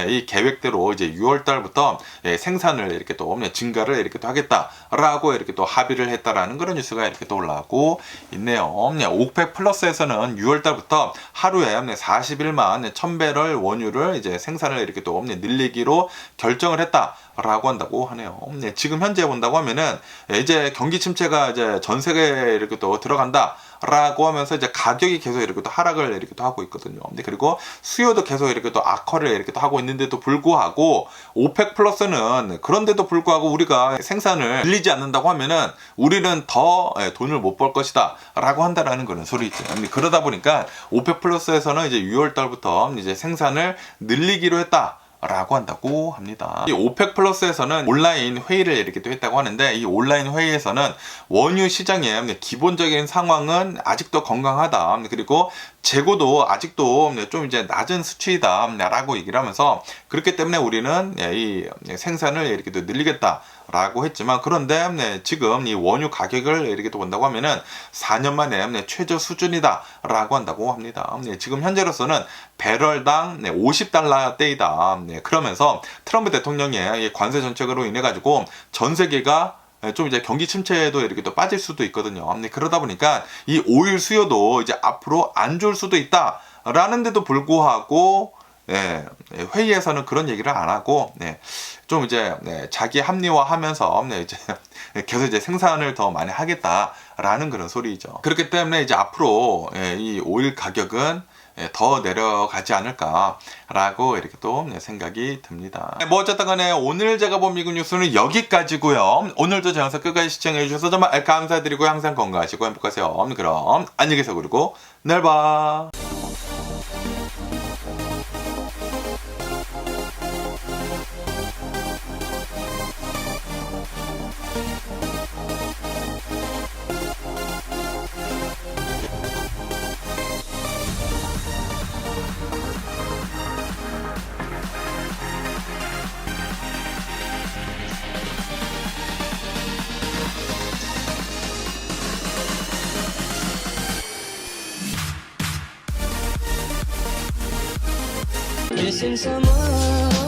이 계획대로 이제 6월 달부터 생산을 이렇게 또 증가를 이렇게 또 하겠다라고 이렇게 또 합의를 했다라는 그런 뉴스가 이렇게 또 올라오고 있네요. 오펙 플러스에서는 6월 달부터 하루에 41만 1000배럴 원유를 이제 생산을 이렇게 또 늘리기로 결정을 했다라고 한다고 하네요. 지금 현재 본다고 하면은 이제 경기 침체가 이제 전 세계에 이렇게 또 들어간다. 라고 하면서 이제 가격이 계속 이렇게 또 하락을 이렇게 또 하고 있거든요. 그리고 수요도 계속 이렇게 또 악화를 이렇게 또 하고 있는데도 불구하고 오펙 플러스는 그런데도 불구하고 우리가 생산을 늘리지 않는다고 하면은 우리는 더 돈을 못 벌 것이다 라고 한다라는 그런 소리죠. 그러다 보니까 오펙 플러스에서는 이제 6월 달부터 이제 생산을 늘리기로 했다. 라고 한다고 합니다. 이 오펙 플러스에서는 온라인 회의를 이렇게 또 했다고 하는데 이 온라인 회의에서는 원유 시장의 기본적인 상황은 아직도 건강하다. 그리고 재고도 아직도 좀 이제 낮은 수치이다 라고 얘기를 하면서 그렇기 때문에 우리는 이 생산을 이렇게 또 늘리겠다 라고 했지만 그런데 지금 이 원유 가격을 이렇게 또 본다고 하면은 4년 만에 최저 수준이다 라고 한다고 합니다. 지금 현재로서는 배럴당 50달러대이다. 그러면서 트럼프 대통령의 관세 정책으로 인해 가지고 전 세계가 좀 이제 경기 침체에도 이렇게 또 빠질 수도 있거든요. 그러다 보니까 이 오일 수요도 이제 앞으로 안 좋을 수도 있다라는데도 불구하고 회의에서는 그런 얘기를 안 하고 좀 이제 자기 합리화하면서 이제 계속 이제 생산을 더 많이 하겠다라는 그런 소리죠. 그렇기 때문에 이제 앞으로 이 오일 가격은 더 내려가지 않을까라고 이렇게 또 생각이 듭니다. 뭐 어쨌든 간에 오늘 제가 본 미국 뉴스는 여기까지고요. 오늘도 제 영상 끝까지 시청해 주셔서 정말 감사드리고요. 항상 건강하시고 행복하세요. 그럼 안녕히 계세요. 그리고 내일 봐. Missing someone